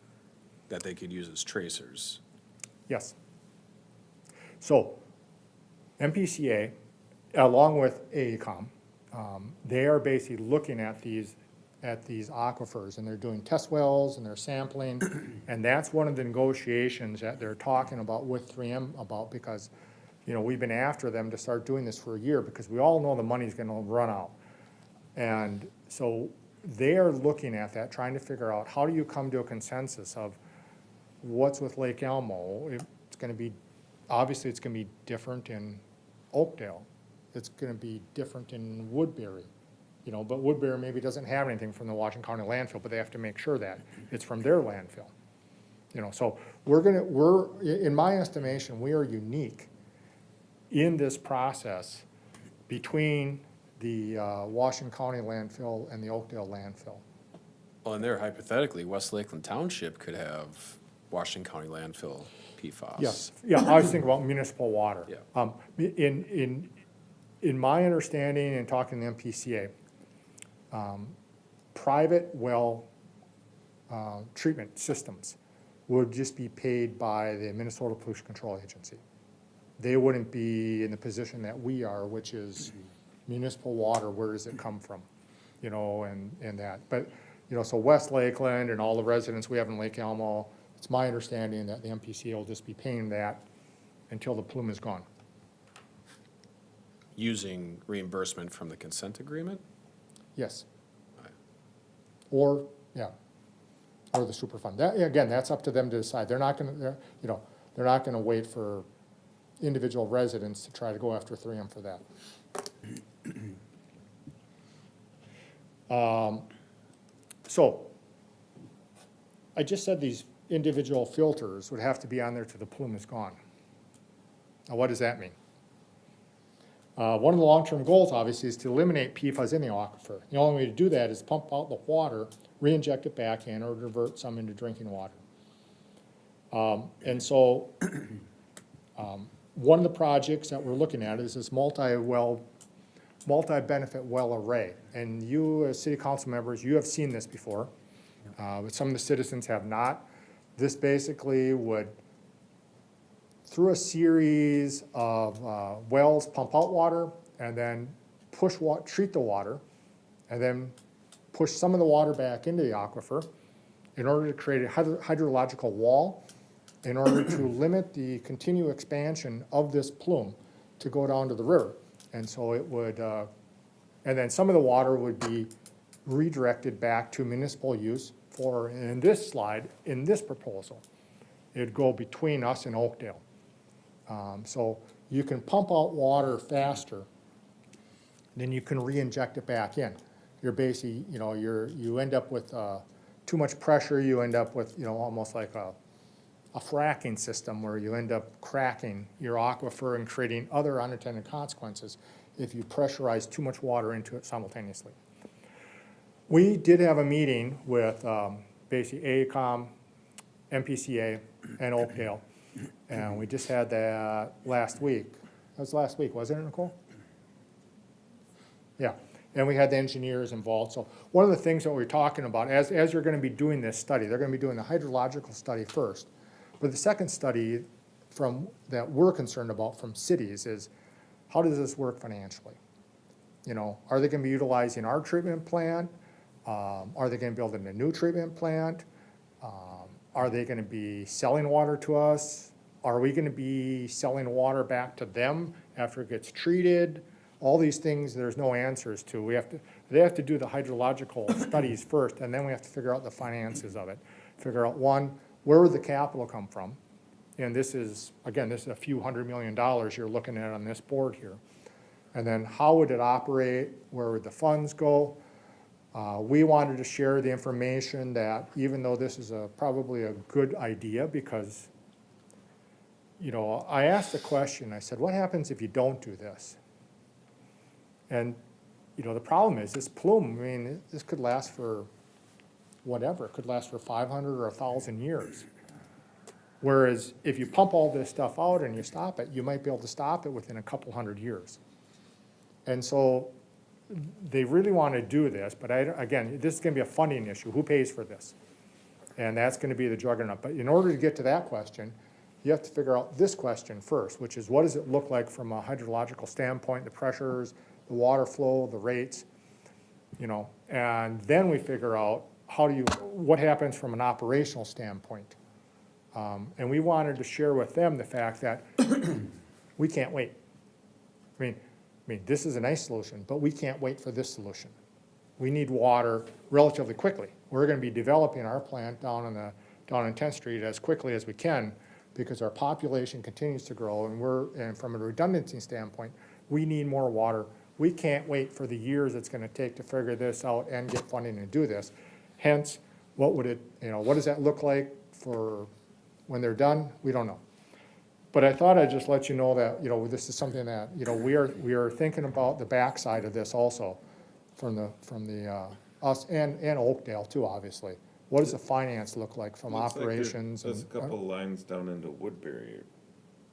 that they could use as tracers? Yes. So, MPCA, along with AECom, they are basically looking at these aquifers, and they're doing test wells, and they're sampling, and that's one of the negotiations that they're talking about with 3M about, because, you know, we've been after them to start doing this for a year, because we all know the money's gonna run out. And so they are looking at that, trying to figure out, how do you come to a consensus of what's with Lake Elmo? It's gonna be, obviously, it's gonna be different in Oakdale. It's gonna be different in Woodbury, you know, but Woodbury maybe doesn't have anything from the Washington County landfill, but they have to make sure that it's from their landfill. You know, so in my estimation, we are unique in this process between the Washington County landfill and the Oakdale landfill. Well, and there hypothetically, West Lakeland Township could have Washington County landfill PFAS. Yes, yeah, I was thinking about municipal water. Yeah. In my understanding and talking to the MPCA, private well treatment systems would just be paid by the Minnesota Pollution Control Agency. They wouldn't be in the position that we are, which is municipal water, where does it come from? You know, and that. But, you know, so West Lakeland and all the residents we have in Lake Elmo, it's my understanding that the MPCA will just be paying that until the plume is gone. Using reimbursement from the consent agreement? Yes. Right. Or, yeah, or the Superfund. That, again, that's up to them to decide. They're not gonna, you know, they're not gonna wait for individual residents to try to go after 3M for that. So, I just said these individual filters would have to be on there till the plume is gone. Now, what does that mean? One of the long-term goals, obviously, is to eliminate PFAS in the aquifer. The only way to do that is pump out the water, re-inject it back in, or divert some into drinking water. And so, one of the projects that we're looking at is this multi-benefit well array. And you, as city council members, you have seen this before, but some of the citizens have not. This basically would, through a series of wells, pump out water, and then treat the water, and then push some of the water back into the aquifer in order to create a hydrological wall, in order to limit the continued expansion of this plume to go down to the river. And so it would, and then some of the water would be redirected back to municipal use for, in this slide, in this proposal, it'd go between us and Oakdale. So you can pump out water faster, then you can re-inject it back in. You're basically, you know, you end up with too much pressure, you end up with, you know, almost like a fracking system where you end up cracking your aquifer and creating other unintended consequences if you pressurize too much water into it simultaneously. We did have a meeting with basically AECom, MPCA, and Oakdale, and we just had that last week. That was last week, wasn't it, Nicole? Yeah, and we had the engineers involved. So one of the things that we're talking about, as you're going to be doing this study, they're going to be doing the hydrological study first. But the second study that we're concerned about from cities is, how does this work financially? You know, are they going to be utilizing our treatment plant? Are they going to build a new treatment plant? Are they going to be selling water to us? Are we going to be selling water back to them after it gets treated? All these things there's no answers to. They have to do the hydrological studies first, and then we have to figure out the finances of it. Figure out, one, where would the capital come from? And this is, again, this is a few $100 million you're looking at on this board here. And then how would it operate? Where would the funds go? We wanted to share the information that, even though this is probably a good idea, because, you know, I asked the question, I said, what happens if you don't do this? And, you know, the problem is this plume, I mean, this could last for whatever. It could last for 500 or 1,000 years. Whereas if you pump all this stuff out and you stop it, you might be able to stop it within a couple hundred years. And so they really want to do this, but again, this is going to be a funding issue. Who pays for this? And that's going to be the juggernaut. But in order to get to that question, you have to figure out this question first, which is what does it look like from a hydrological standpoint, the pressures, the water flow, the rates, you know, and then we figure out what happens from an operational standpoint. And we wanted to share with them the fact that we can't wait. I mean, this is a nice solution, but we can't wait for this solution. We need water relatively quickly. We're gonna be developing our plant down in 10th Street as quickly as we can because our population continues to grow and from a redundancy standpoint, we need more water. We can't wait for the years it's gonna take to figure this out and get funding to do this. Hence, what does that look like for when they're done? We don't know. But I thought I'd just let you know that, this is something that, we are thinking about the backside of this also from us and Oakdale too, obviously. What does the finance look like from Looks like operations? There's a and- couple lines down into Woodbury,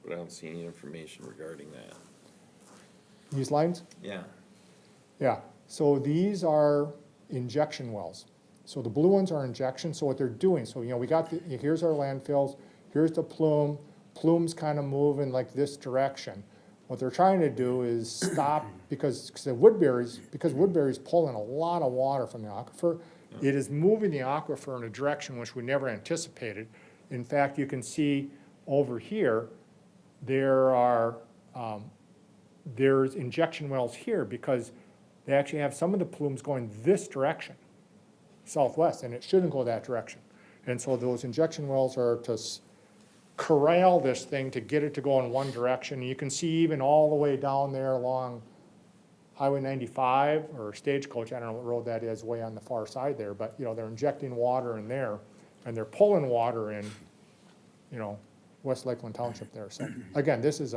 but I don't see any information regarding that. These lines? Yeah. Yeah, so these are injection wells. So the blue ones are injection, so what they're doing, so we got here's our landfills, here's the plume's kind of moving like this direction. What they're trying to do is stop, because Woodbury's pulling a lot of water from the aquifer, it is moving the aquifer in a direction which we never anticipated. In fact, you can see over here, there's injection wells here because they actually have some of the plumes going this direction, southwest, and it shouldn't go that direction. And so those injection wells are to corral this thing to get it to go in one direction. You can see even all the way down there along Highway 95 or Stagecoach, I don't know what road that is, way on the far side there, but they're injecting water in there and they're pulling water in, West Lakeland Township there. So again, this is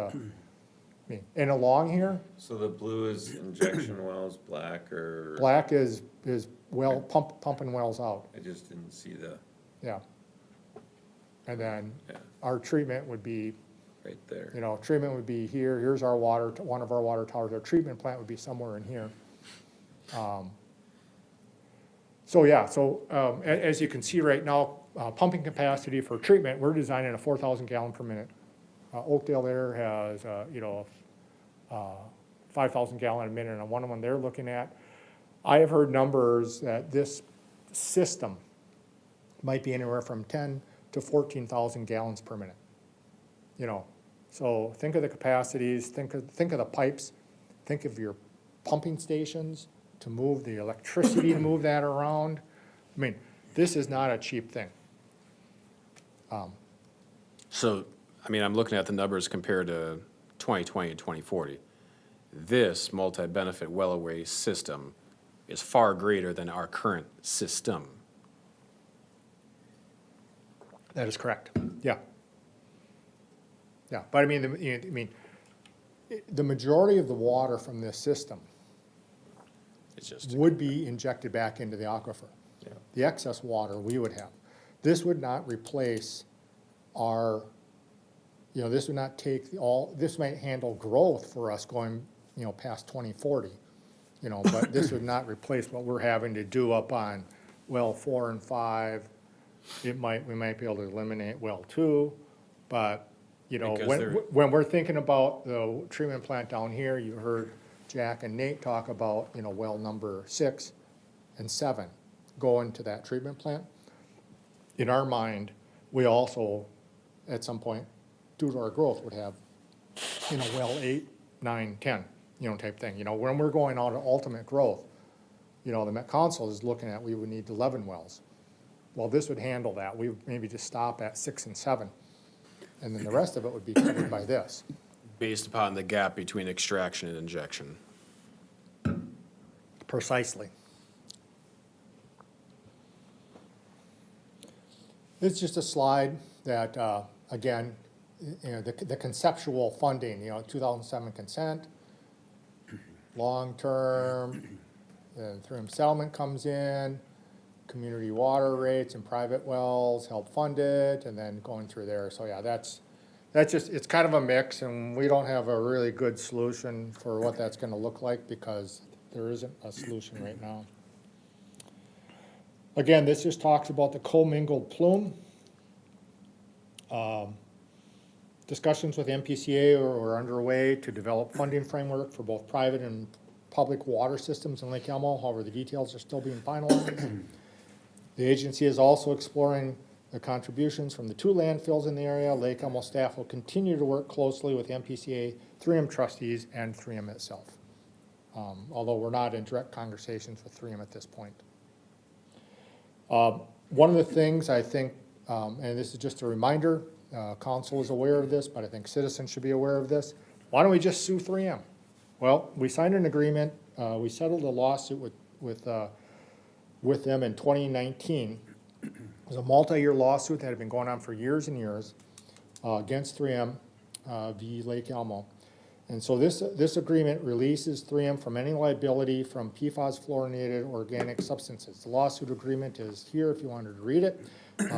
and along here, So the blue is injection wells, black black is well, pumping wells out, I just didn't see the, yeah. And then yeah, our treatment would be, right there. treatment would be here, here's our water, one of our water towers, our treatment plant would be somewhere in here. As you can see right now, pumping capacity for treatment, we're designing a 4,000 gallon per minute. Oakdale there has, 5,000 gallon a minute on one of them they're looking at. I have heard numbers that this system might be anywhere from 10 to 14,000 gallons per minute. So think of the capacities, think of the pipes, think of your pumping stations to move the electricity to move that around. I mean, this is not a cheap thing. So, I'm looking at the numbers compared to 2020 and 2040. This multi-benefit well-away system is far greater than our current system. That is correct, yeah. Yeah, but the majority of the water from this system It's just, would be injected back into the aquifer. Yeah. The excess water we would have. This would not replace our, this would not take this might handle growth for us going, past 2040, but this would not replace what we're having to do up on well 4 and 5. We might be able to eliminate well 2, but, Because when we're thinking about the treatment plant down here, you heard Jack and Nate talk about, well number 6 and 7 going to that treatment plant. In our mind, we also, at some point, due to our growth, would have, well 8, 9, 10, type thing. When we're going on to ultimate growth, the Met Council is looking at, we would need 11 wells. Well, this would handle that. We would maybe just stop at 6 and 7. And then the rest of it would be covered by this. based upon the gap between extraction and injection. Precisely. It's just a slide that, again, the conceptual funding, 2007 consent, long-term, the 3M settlement comes in, community water rates and private wells help fund it, and then going through there. So yeah, that's just, it's kind of a mix, and we don't have a really good solution for what that's gonna look like because there isn't a solution right now. Again, this just talks about the commingled plume. Discussions with MPCA are underway to develop funding framework for both private and public water systems in Lake Elmo. However, the details are still being finalized. The agency is also exploring the contributions from the 2 landfills in the area. Lake Elmo staff will continue to work closely with MPCA, 3M trustees, and 3M itself. Although we're not in direct conversations with 3M at this point. One of the things I think, and this is just a reminder, council is aware of this, but I think citizens should be aware of this. Why don't we just sue 3M? Well, we signed an agreement, we settled a lawsuit with them in 2019. It was a multi-year lawsuit that had been going on for years and years against 3M v. Lake Elmo. And so this agreement releases 3M from any liability from PFAS fluorinated organic substances. The lawsuit agreement is here if you wanted to read it.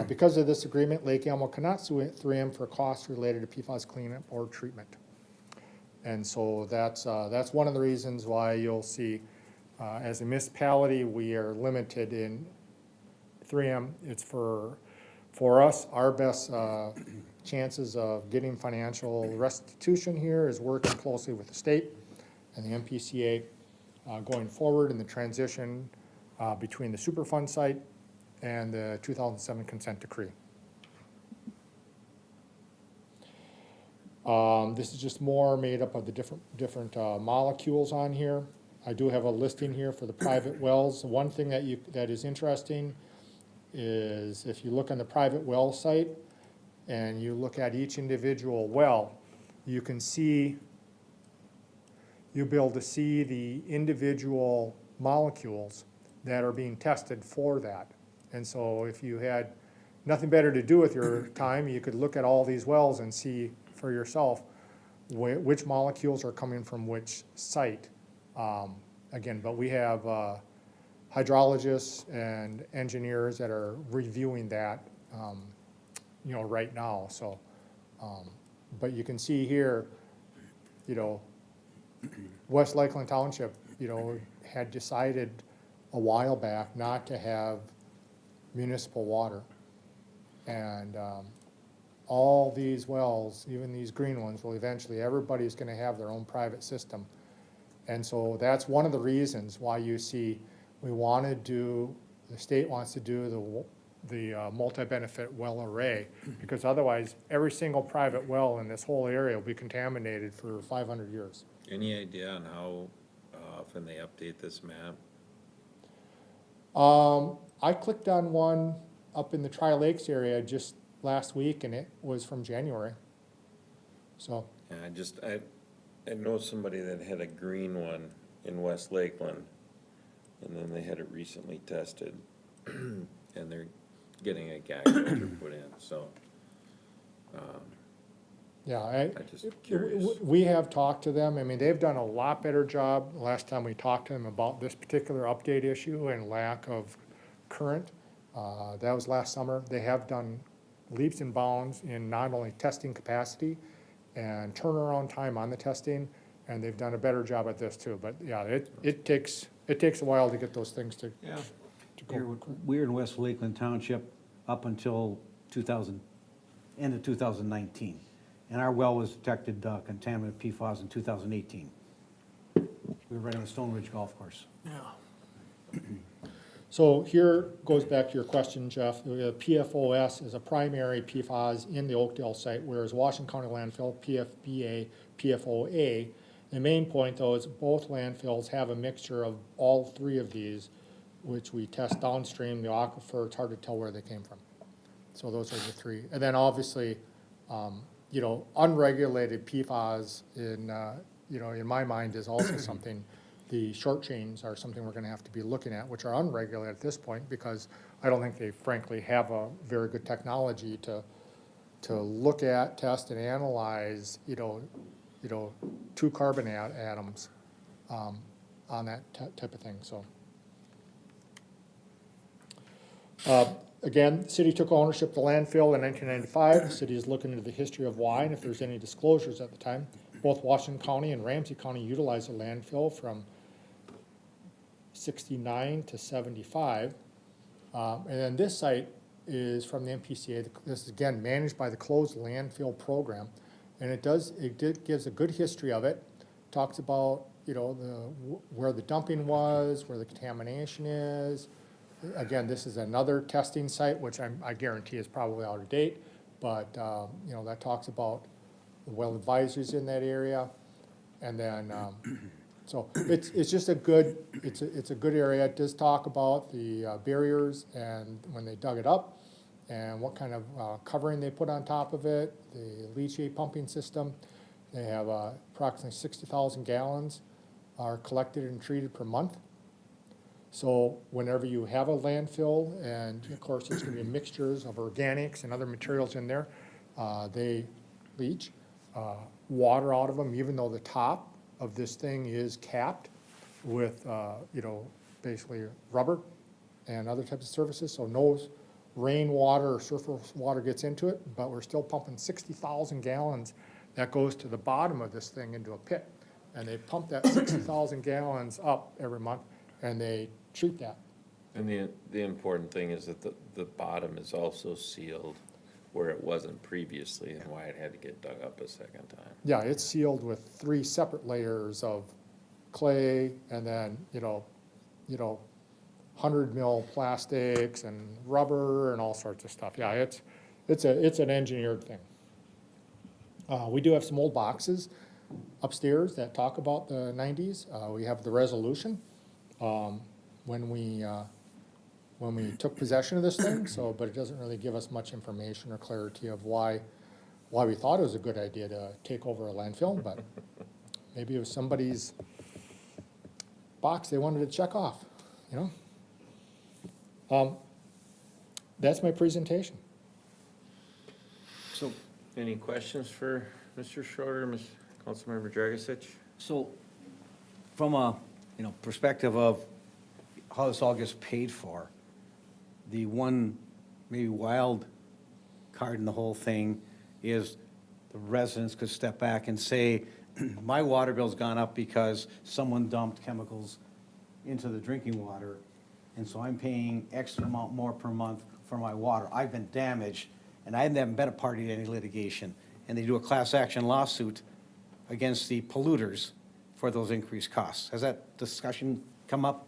Because of this agreement, Lake Elmo cannot sue 3M for costs related to PFAS cleanup or treatment. And so that's one of the reasons why you'll see, as a municipality, we are limited in 3M. It's for us, our best chances of getting financial restitution here is working closely with the state and the MPCA going forward in the transition between the Superfund site and the 2007 consent decree. This is just more made up of the different molecules on here. I do have a listing here for the private wells. One thing that is interesting is if you look on the private well site and you look at each individual well, you can see, you'll be able to see the individual molecules that are being tested for that. And so if you had nothing better to do with your time, you could look at all these wells and see for yourself which molecules are coming from which site. Again, but we have hydrologists and engineers that are reviewing that, right now. So, but you can see here, West Lakeland Township, had decided a while back not to have municipal water. And all these wells, even these green ones, will eventually, everybody's gonna have their own private system. And so that's one of the reasons why you see the state wants to do the multi-benefit well array, because otherwise every single private well in this whole area will be contaminated for 500 years. Any idea on how often they update this map? I clicked on one up in the Tri-Lakes area just last week, and it was from January. So, Yeah, I know somebody that had a green one in West Lakeland, and then they had it recently tested, and they're getting a gag filter put in, so. yeah, I'm just curious. we have talked to them. I mean, they've done a lot better job the last time we talked to them about this particular update issue and lack of current. That was last summer. They have done leaps and bounds in not only testing capacity and turnaround time on the testing, and they've done a better job at this too. But yeah, it takes a while to get those things to go. We're in West Lakeland Township up until end of 2019. And our well was detected contaminated PFAS in 2018. We were right on the Stone Ridge Golf Course. Yeah. So here goes back to your question, Jeff. The PFOS is a primary PFAS in the Oakdale site, whereas Washington County landfill, PFBA, PFOA. The main point, though, is both landfills have a mixture of all 3 of these, which we test downstream the aquifer. It's hard to tell where they came from. So those are the 3. And then obviously, unregulated PFAS in my mind is also something. The short chains are something we're gonna have to be looking at, which are unregulated at this point, because I don't think they frankly have a very good technology to look at, test, and analyze, 2 carbon atoms on that type of thing, so. Again, the city took ownership of the landfill in 1995. The city is looking into the history of why and if there's any disclosures at the time. Both Washington County and Ramsey County utilized the landfill from 69 to 75. And then this site is from the MPCA. This is again managed by the closed landfill program. And gives a good history of it, talks about, you know, where the dumping was, where the contamination is. Again, this is another testing site, which I guarantee is probably out of date, but, you know, that talks about the well advisories in that area. And then, so it's just a good, it's a good area. It does talk about the barriers and when they dug it up and what kind of covering they put on top of it, the leachate pumping system. They have approximately 60,000 gallons are collected and treated per month. So whenever you have a landfill, and of course there's gonna be mixtures of organics and other materials in there, they leach water out of them, even though the top of this thing is capped with, you know, basically rubber and other types of surfaces, so no rainwater or surface water gets into it, but we're still pumping 60,000 gallons that goes to the bottom of this thing into a pit. And they pump that 60,000 gallons up every month, and they treat that. And the important thing is that the bottom is also sealed where it wasn't previously and why it had to get dug up a second time. Yeah, it's sealed with 3 separate layers of clay and then, you know, 100 mil plastics and rubber and all sorts of stuff. Yeah, it's an engineered thing. We do have some old boxes upstairs that talk about the 90s. We have the resolution when we took possession of this thing, but it doesn't really give us much information or clarity of why we thought it was a good idea to take over a landfill, but maybe it was somebody's box they wanted to check off, you know? That's my presentation. So, any questions for Mr. Schroeder, Councilmember Dragisich? So, from a, perspective of how this all gets paid for, the one maybe wild card in the whole thing is the residents could step back and say, my water bill's gone up because someone dumped chemicals into the drinking water, and so I'm paying X amount more per month for my water. I've been damaged, and I haven't been a party to any litigation. And they do a class action lawsuit against the polluters for those increased costs. Has that discussion come up?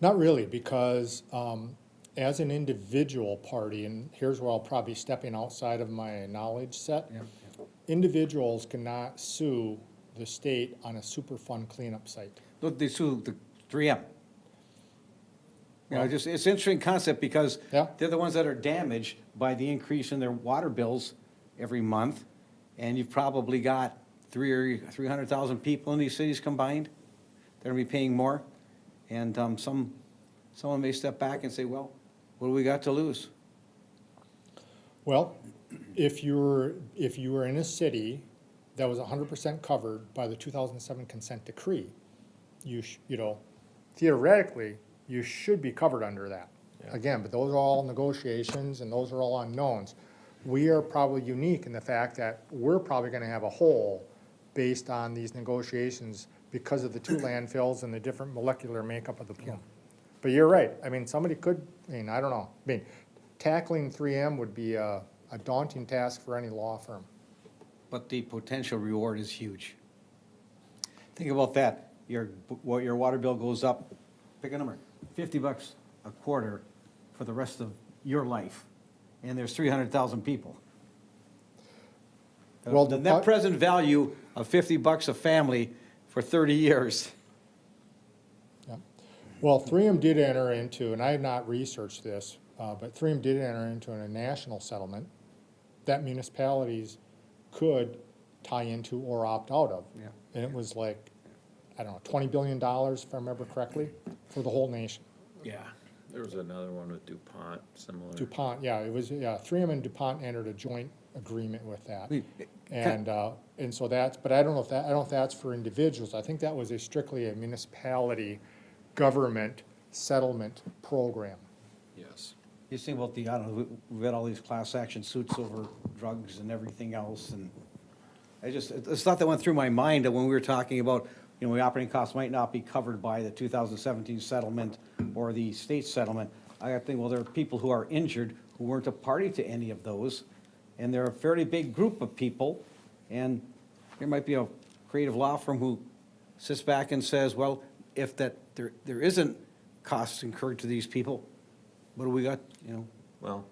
Not really, because as an individual party, and here's where I'll probably be stepping outside of my knowledge set, individuals cannot sue the state on a Superfund cleanup site. Look, they sue the 3M. It's an interesting concept because Yeah. they're the ones that are damaged by the increase in their water bills every month. And you've probably got 300,000 people in these cities combined that are gonna be paying more. And someone may step back and say, well, what do we got to lose? Well, if you were in a city that was 100% covered by the 2007 consent decree, theoretically, you should be covered under that. Yeah. Again, but those are all negotiations and those are all unknowns. We are probably unique in the fact that we're probably gonna have a hole based on these negotiations because of the 2 landfills and the different molecular makeup of the plume. But you're right, I mean, somebody could, I don't know, tackling 3M would be a daunting task for any law firm. But the potential reward is huge. Think about that. Your water bill goes up, pick a number, $50 a quarter for the rest of your life. And there's 300,000 people. Well, The net present value of $50 a family for 30 years. Yeah. Well, 3M did enter into, and I have not researched this, but 3M did enter into a national settlement that municipalities could tie into or opt out of. Yeah. And it was like, I don't know, $20 billion, if I remember correctly, for the whole nation. Yeah, there was another one with DuPont, similar. DuPont, yeah, 3M and DuPont entered a joint agreement with that. And so that's, but I don't know if that's for individuals. I think that was strictly a municipality government settlement program. Yes. You think about I don't know, we've had all these class action suits over drugs and everything else, and it's a thought that went through my mind that when we were talking about, the operating costs might not be covered by the 2017 settlement or the state settlement. I got to think, well, there are people who are injured who weren't a party to any of those, and they're a fairly big group of people, and there might be a creative law firm who sits back and says, well, if there isn't costs incurred to these people, what do we got, you know? Well,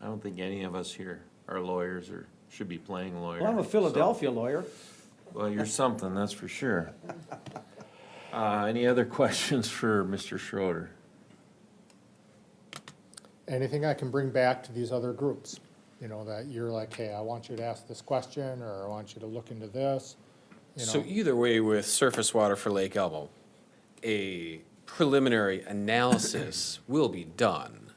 I don't think any of us here are lawyers or should be playing lawyers. Well, I'm a Philadelphia lawyer. Well, you're something, that's for sure. Any other questions for Mr. Schroeder? Anything I can bring back to these other groups, you know, that you're like, hey, I want you to ask this question, or I want you to look into this, you So know? either way, with surface water for Lake Elmo, a preliminary analysis will be done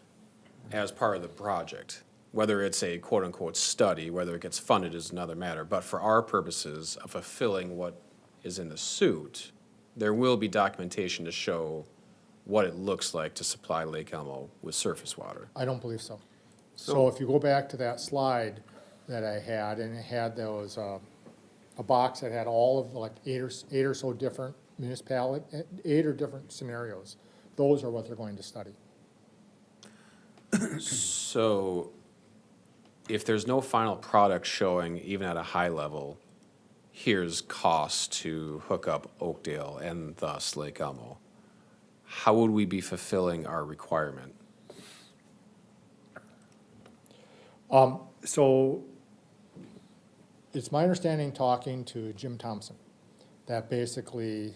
as part of the project. Whether it's a quote-unquote study, whether it gets funded is another matter. But for our purposes of fulfilling what is in the suit, there will be documentation to show what it looks like to supply Lake Elmo with surface water. I don't believe so. So if you go back to that slide that I had, and it had those, a box that had all of like eight or so different municipality, 8 or different scenarios. Those are what they're going to study. So if there's no final product showing, even at a high level, here's costs to hook up Oakdale and thus Lake Elmo, how would we be fulfilling our requirement? So it's my understanding, talking to Jim Thompson, that basically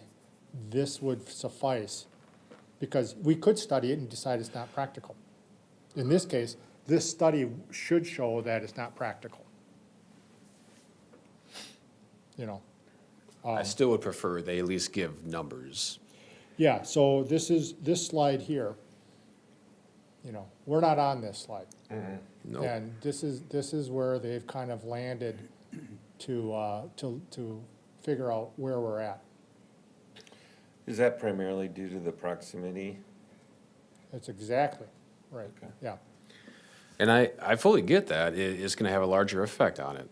this would suffice, because we could study it and decide it's not practical. In this case, this study should show that it's not practical. You know, I still would prefer they at least give numbers. yeah, so this slide here, you know, we're not on this slide. No. And this is where they've kind of landed to figure out where we're at. Is that primarily due to the proximity? That's exactly right, Okay. yeah. And I fully get that. It is going to have a larger effect on it.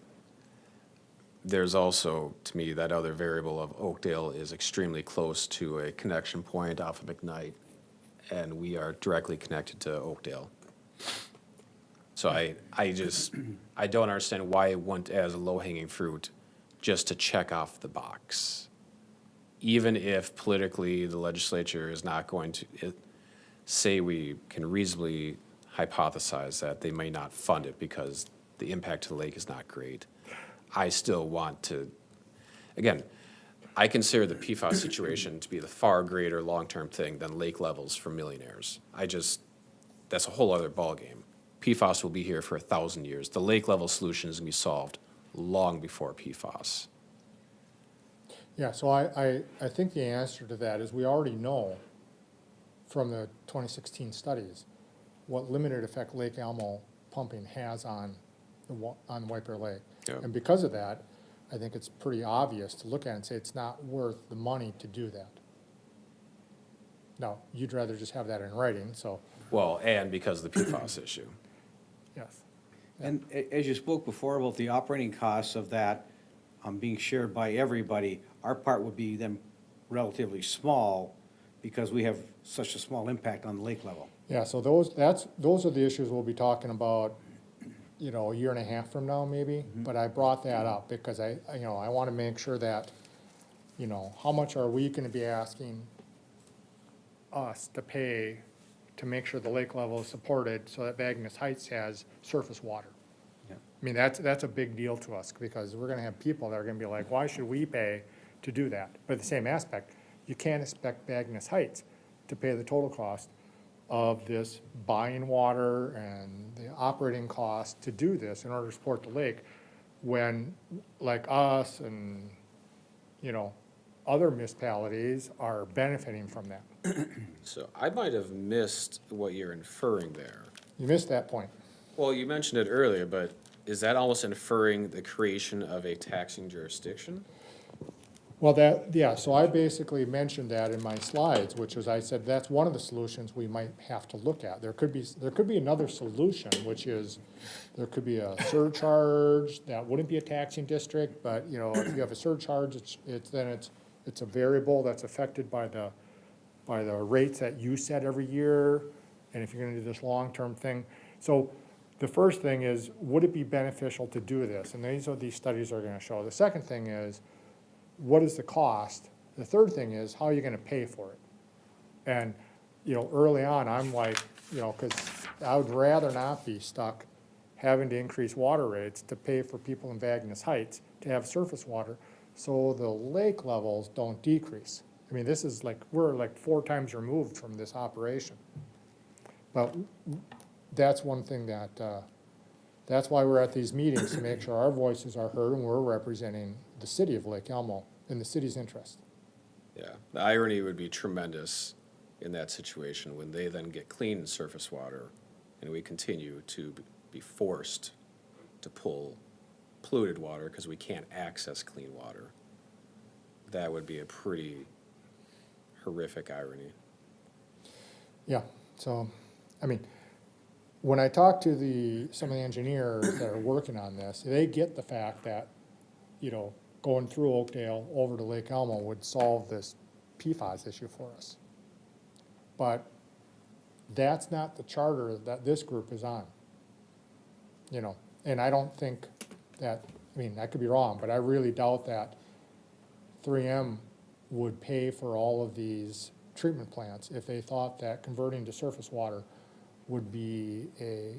There's also, to me, that other variable of Oakdale is extremely close to a connection point off of McKnight, and we are directly connected to Oakdale. So I don't understand why it went as a low-hanging fruit just to check off the box. Even if politically the legislature is not going to, say we can reasonably hypothesize that they may not fund it because the impact to the lake is not great. I still want to, again, I consider the PFAS situation to be the far greater long-term thing than lake levels for millionaires. That's a whole other ballgame. PFAS will be here for 1,000 years. The lake level solution is gonna be solved long before PFAS. Yeah, so I think the answer to that is we already know from the 2016 studies what limited effect Lake Elmo pumping has on White Bear Lake. Yeah. And because of that, I think it's pretty obvious to look at it and say it's not worth the money to do that. Now, you'd rather just have that in writing, so, Well, and because of the PFAS issue. yes. And as you spoke before about the operating costs of that being shared by everybody, our part would be then relatively small because we have such a small impact on the lake level. Yeah, so those are the issues we'll be talking about, you know, a year and a half from now, maybe. But I brought that up because I want to make sure that, you know, how much are we gonna be asking us to pay to make sure the lake level is supported so that Agnes Heights has surface water? Yeah. I mean, that's a big deal to us, because we're gonna have people that are gonna be like, why should we pay to do that? But the same aspect, you can't expect Agnes Heights to pay the total cost of this buying water and the operating cost to do this in order to support the lake, when, like us and, you know, other municipalities are benefiting from that. So I might have missed what you're inferring there. You missed that point. Well, you mentioned it earlier, but is that almost inferring the creation of a taxing jurisdiction? Well, so I basically mentioned that in my slides, which is, I said, that's one of the solutions we might have to look at. There could be another solution, which is, there could be a surcharge that wouldn't be a taxing district, but, you know, if you have a surcharge, it's a variable that's affected by the rates that you set every year, and if you're gonna do this long-term thing. So the first thing is, would it be beneficial to do this? And these are these studies are gonna show. The second thing is, what is the cost? The third thing is, how are you gonna pay for it? And, you know, early on, I'm like, you know, cause I would rather not be stuck having to increase water rates to pay for people in Vagnes Heights to have surface water, so the lake levels don't decrease. I mean, this is like, we're like 4 times removed from this operation. But that's one thing that, that's why we're at these meetings, to make sure our voices are heard and we're representing the city of Lake Elmo in the city's interest. Yeah, the irony would be tremendous in that situation when they then get clean surface water and we continue to be forced to pull polluted water because we can't access clean water. That would be a pretty horrific irony. Yeah, so, I mean, when I talk to some of the engineers that are working on this, they get the fact that, you know, going through Oakdale over to Lake Elmo would solve this PFAS issue for us. But that's not the charter that this group is on. You know, and I don't think that, I mean, I could be wrong, but I really doubt that 3M would pay for all of these treatment plants if they thought that converting to surface water would be a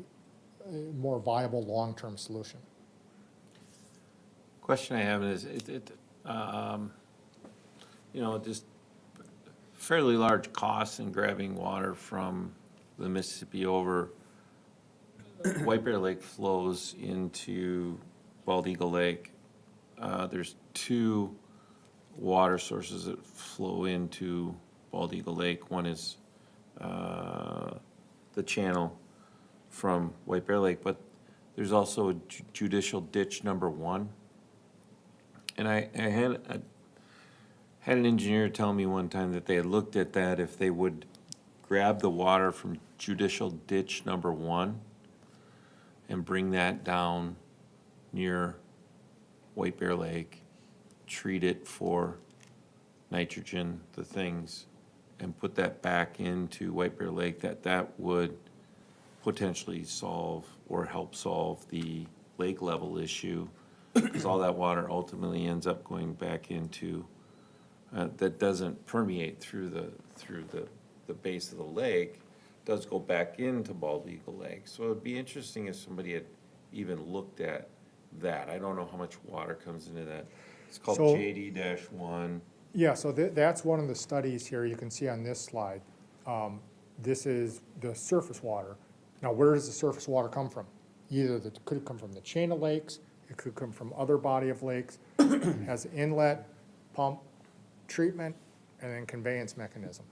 more viable long-term solution. Question I have is, you know, just fairly large costs in grabbing water from the Mississippi over. White Bear Lake flows into Bald Eagle Lake. There's 2 water sources that flow into Bald Eagle Lake. One is the channel from White Bear Lake, but there's also a judicial ditch number 1. And I had an engineer tell me one time that they had looked at that, if they would grab the water from judicial ditch number 1 and bring that down near White Bear Lake, treat it for nitrogen, the things, and put that back into White Bear Lake, that would potentially solve or help solve the lake level issue, because all that water ultimately ends up going back into, that doesn't permeate through the base of the lake, does go back into Bald Eagle Lake. So it'd be interesting if somebody had even looked at that. I don't know how much water comes into that. It's called So- JD-1. Yeah, so that's one of the studies here you can see on this slide. This is the surface water. Now, where does the surface water come from? Either it could come from the chain of lakes, it could come from other body of lakes, has inlet, pump, treatment, and then conveyance mechanism.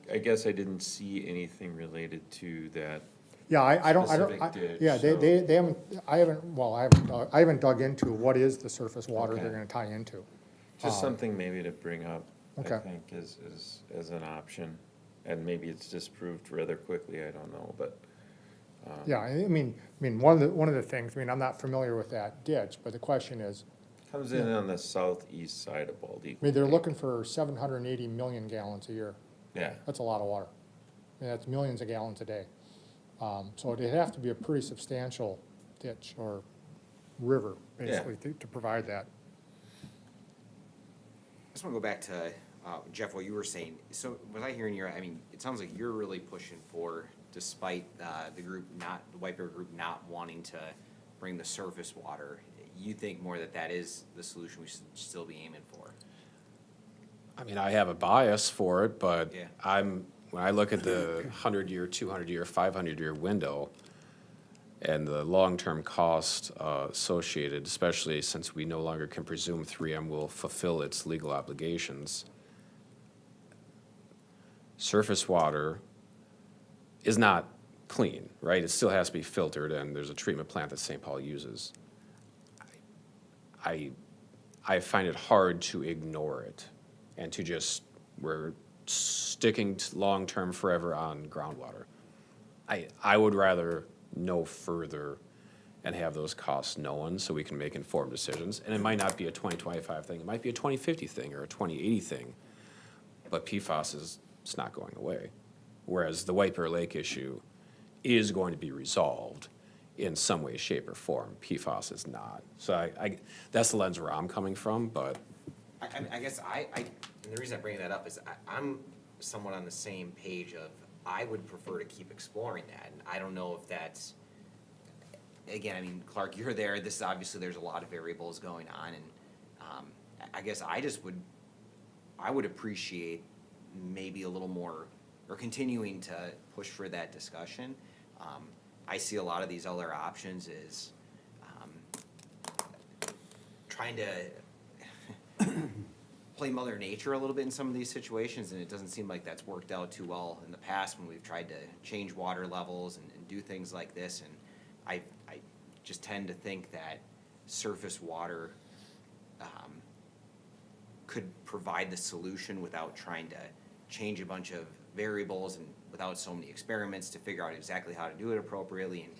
I guess I didn't see anything related to that. Yeah, I Specific ditch, yeah, so- they haven't, I haven't dug into what is the surface water they're Okay. gonna tie into. Just something maybe to bring up, I Okay. think, as an option. And maybe it's disproved rather quickly, I don't know, but. Yeah, I mean, one of the things, I mean, I'm not familiar with that ditch, but the question is, Comes in on the southeast side of Bald Eagle. I mean, they're Lake. looking for 780 million gallons a year. Yeah, That's a lot of water. I mean, that's millions of gallons a day. So it'd have to be a pretty substantial ditch or river, basically, to provide that. I just want to go back to, Jeff, what you were saying. So was I hearing you, I mean, it sounds like you're really pushing for, despite the White Bear group not wanting to bring the surface water, you think more that is the solution we should still be aiming for? I mean, I have a bias for it, but Yeah. when I look at the 100-year, 200-year, 500-year window and the long-term cost associated, especially since we no longer can presume 3M will fulfill its legal obligations, surface water is not clean, right? It still has to be filtered, and there's a treatment plant that St. Paul uses. I find it hard to ignore it and to just, we're sticking to long-term forever on groundwater. I would rather know further and have those costs known so we can make informed decisions. And it might not be a 2025 thing, it might be a 2050 thing or a 2080 thing, but PFAS is, it's not going away. Whereas the White Bear Lake issue is going to be resolved. in some way, shape, or form. PFAS is not. So that's the lens where I'm coming from, but I guess and the reason I'm bringing that up is I'm somewhat on the same page of, I would prefer to keep exploring that, and I don't know if that's, again, I mean, Clark, you're there, this is obviously, there's a lot of variables going on, and, I guess I would appreciate maybe a little more, or continuing to push for that discussion. I see a lot of these other options as, trying to play Mother Nature a little bit in some of these situations, and it doesn't seem like that's worked out too well in the past when we've tried to change water levels and do things like this. And I just tend to think that surface water could provide the solution without trying to change a bunch of variables and without so many experiments to figure out exactly how to do it appropriately, and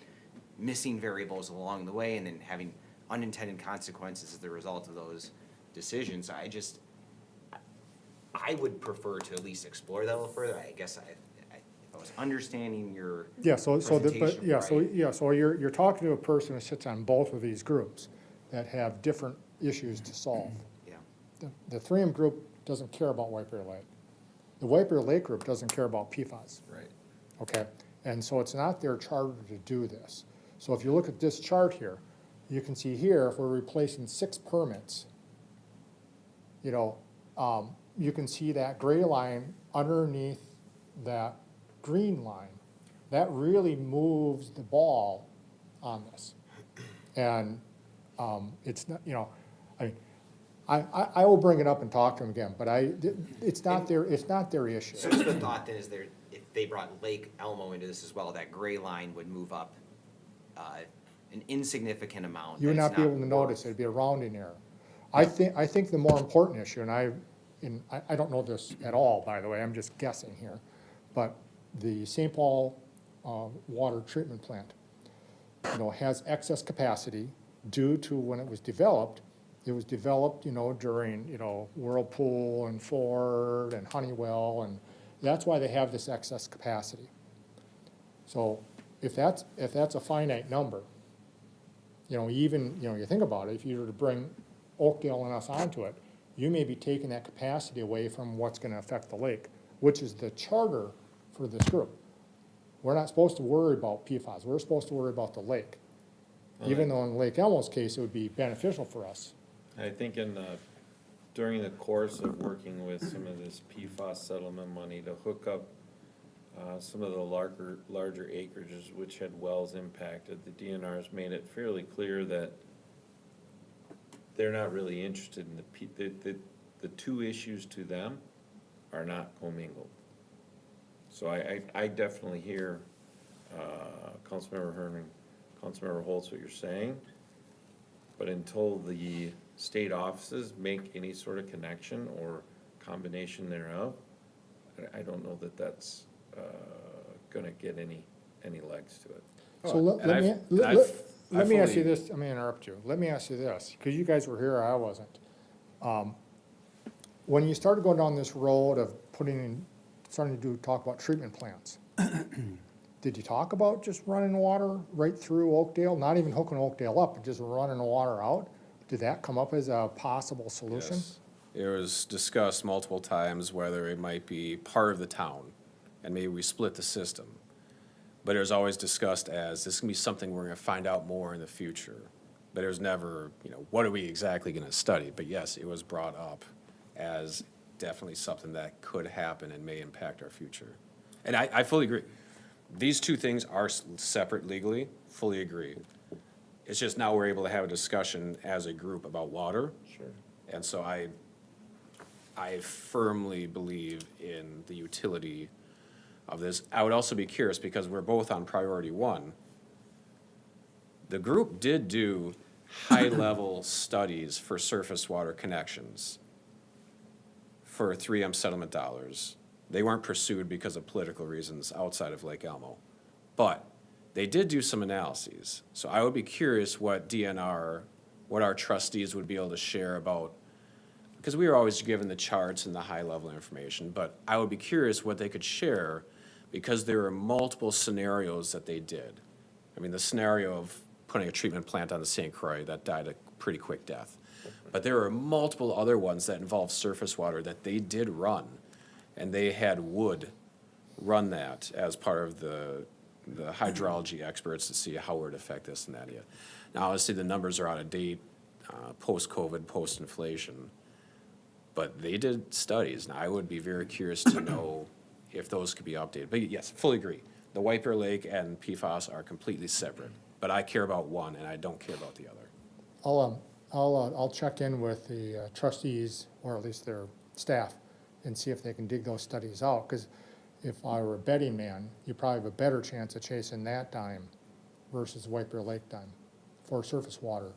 missing variables along the way, and then having unintended consequences as the result of those decisions. I would prefer to at least explore that a little further. I guess if I was understanding your presentation So you're talking to a person who sits on both of these groups that have different issues to solve. Yeah. The 3M group doesn't care about White Bear Lake. The White Bear Lake group doesn't care about PFAS. Right. Okay, and so it's not their charter to do this. So if you look at this chart here, you can see here, if we're replacing 6 permits, you know, you can see that gray line underneath that green line. That really moves the ball on this. And it's not, you know, I will bring it up and talk to them again, but it's not their issue. So the thought then is there, if they brought Lake Elmo into this as well, that gray line would move up an insignificant amount. You would that not it's be able to notice it, it'd be a rounding error. I think the more important issue, and I don't know this at all, by the way, I'm just guessing here, but the St. Paul water treatment plant, you know, has excess capacity due to when it was developed, you know, during, you know, Whirlpool and Ford and Honeywell, and that's why they have this excess capacity. So if that's a finite number, you know, even, you know, you think about it, if you were to bring Oakdale and us onto it, you may be taking that capacity away from what's gonna affect the lake, which is the charter for this group. We're not supposed to worry about PFAS, we're supposed to worry about the lake. Even though in Lake Elmo's case, it would be beneficial for us. I think during the course of working with some of this PFAS settlement money to hook up some of the larger acreages which had wells impacted, the DNR's made it fairly clear that they're not really interested in the two issues to them are not commingled. So I definitely hear Councilmember Herman, Councilmember Holtz, what you're saying, but until the state offices make any sort of connection or combination thereof, I don't know that that's gonna get any legs to it. So let me ask you this, I'm gonna interrupt you, let me ask you this, because you guys were here, I wasn't. When you started going down this road of starting to talk about treatment plants, did you talk about just running water right through Oakdale, not even hooking Oakdale up, but just running the water out? Did that come up as a possible solution? yes. It was discussed multiple times whether it might be part of the town, and maybe we split the system. But it was always discussed as, this is gonna be something we're gonna find out more in the future. But it was never, you know, what are we exactly gonna study? But yes, it was brought up as definitely something that could happen and may impact our future. And I fully agree. These two things are separate legally, fully agree. It's just now we're able to have a discussion as a group about water. Sure. And so I firmly believe in the utility of this. I would also be curious, because we're both on priority 1. The group did do high-level studies for surface water connections for 3M settlement dollars. They weren't pursued because of political reasons outside of Lake Elmo. But they did do some analyses. So I would be curious what what our trustees would be able to share about, because we were always given the charts and the high-level information, but I would be curious what they could share, because there were multiple scenarios that they did. I mean, the scenario of putting a treatment plant on the St. Croix, that died a pretty quick death. But there were multiple other ones that involved surface water that they did run, and they had Wood run that as part of the hydrology experts to see how it would affect this and that. Yeah. Now, obviously, the numbers are out of date, post-COVID, post-inflation, but they did studies, and I would be very curious to know if those could be updated. But yes, fully agree. The White Bear Lake and PFAS are completely separate, but I care about one and I don't care about the other. I'll check in with the trustees, or at least their staff, and see if they can dig those studies out, because if I were a betting man, you probably have a better chance of chasing that dime versus White Bear Lake dime for surface water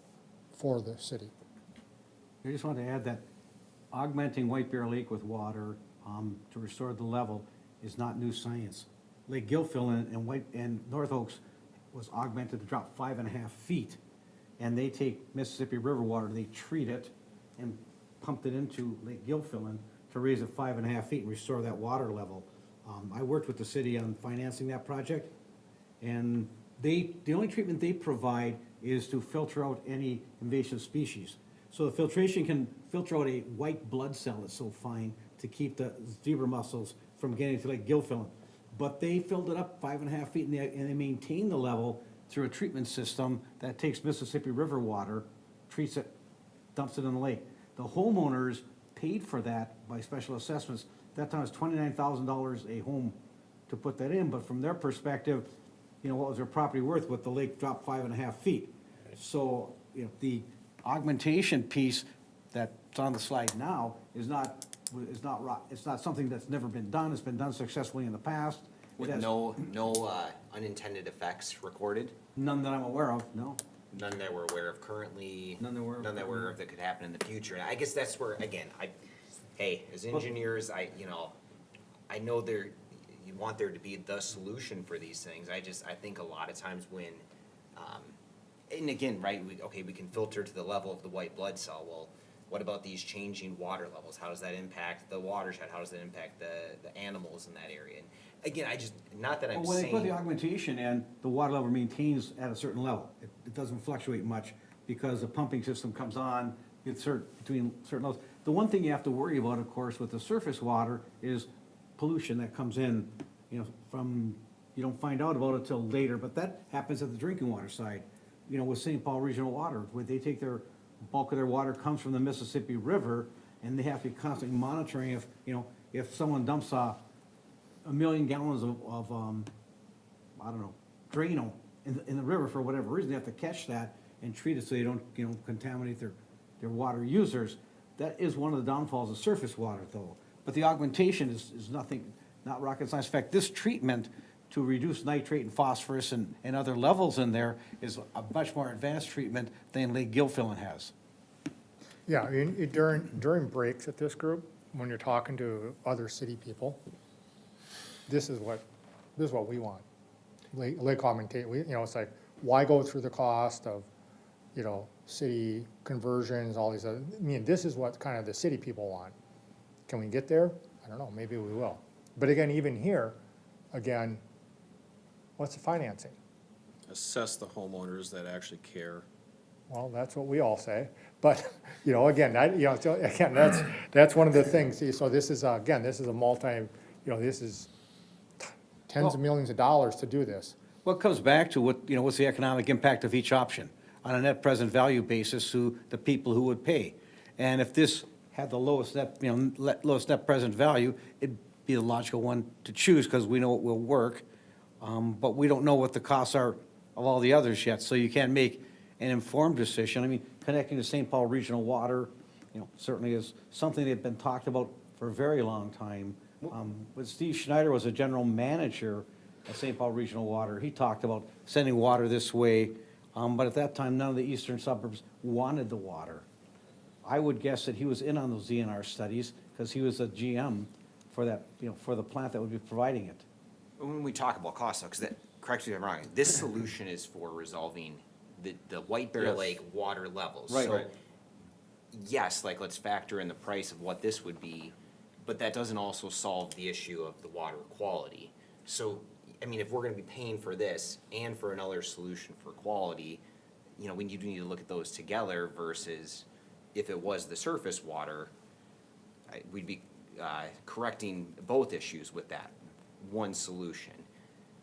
for the city. I just want to add that augmenting White Bear Lake with water to restore the level is not new science. Lake Gilfillan and North Oaks was augmented to drop 5.5 feet. And they take Mississippi River water, they treat it and pumped it into Lake Gilfillan to raise it 5.5 feet and restore that water level. I worked with the city on financing that project, and the only treatment they provide is to filter out any invasive species. So the filtration can filter out a white blood cell that's so fine to keep the zebra mussels from getting to Lake Gilfillan. But they filled it up 5.5 feet, and they maintain the level through a treatment system that takes Mississippi River water, treats it, dumps it in the lake. The homeowners paid for that by special assessments. That time it was $29,000 a home to put that in, but from their perspective, you know, what was their property worth with the lake dropped 5.5 feet? So, you know, the augmentation piece that's on the slide now is not something that's never been done. It's been done successfully in the past. With no unintended effects recorded? None that I'm aware of, no. None that we're aware of currently? None that we're aware of. That could happen in the future. And I guess that's where, again, hey, as engineers, I know you want there to be the solution for these things. I think a lot of times when, and again, right, we can filter to the level of the white blood cell. Well, what about these changing water levels? How does that impact the watershed? How does that impact the animals in that area? And again, not that I'm Well, when they put the saying, augmentation in, the water level maintains at a certain level. It doesn't fluctuate much because the pumping system comes on, between certain levels. The one thing you have to worry about, of course, with the surface water is pollution that comes in, you know, you don't find out about it till later, but that happens at the drinking water side. You know, with St. Paul Regional Water, where they take bulk of their water comes from the Mississippi River, and they have to be constantly monitoring if someone dumps a million gallons of I don't know, Drano in the river for whatever reason, they have to catch that and treat it so they don't, contaminate their water users. That is one of the downfalls of surface water, though. But the augmentation is nothing, not rocket science. In fact, this treatment to reduce nitrate and phosphorus and other levels in there is a much more advanced treatment than Lake Gilfillan has. Yeah, I mean, during breaks at this group, when you're talking to other city people, this is what we want. Lake augmentation, it's like, why go through the cost of, city conversions, all these other, this is what kind of the city people want. Can we get there? I don't know, maybe we will. But again, even here, what's the financing? Assess the homeowners that actually care. Well, that's what we all say, but, that's one of the things. See, so this is a this is tens of millions of dollars to do this. Well, it comes back to what's the economic impact of each option on a net present value basis to the people who would pay. And if this had the lowest net present value, it'd be the logical one to choose because we know it will work. But we don't know what the costs are of all the others yet, so you can't make an informed decision. Connecting to St. Paul Regional Water, certainly is something that's been talked about for a very long time. When Steve Schneider was a general manager at St. Paul Regional Water, he talked about sending water this way, but at that time, none of the eastern suburbs wanted the water. I would guess that he was in on those DNR studies because he was a GM for that, for the plant that would be providing it. when we talk about cost, though, because correct me if I'm wrong, this solution is for resolving the White Bear Yes. Lake water levels. Right. So, Right. yes, let's factor in the price of what this would be, but that doesn't also solve the issue of the water quality. So I mean, if we're gonna be paying for this and for another solution for quality, you know, we do need to look at those together versus if it was the surface water, we'd be correcting both issues with that one solution.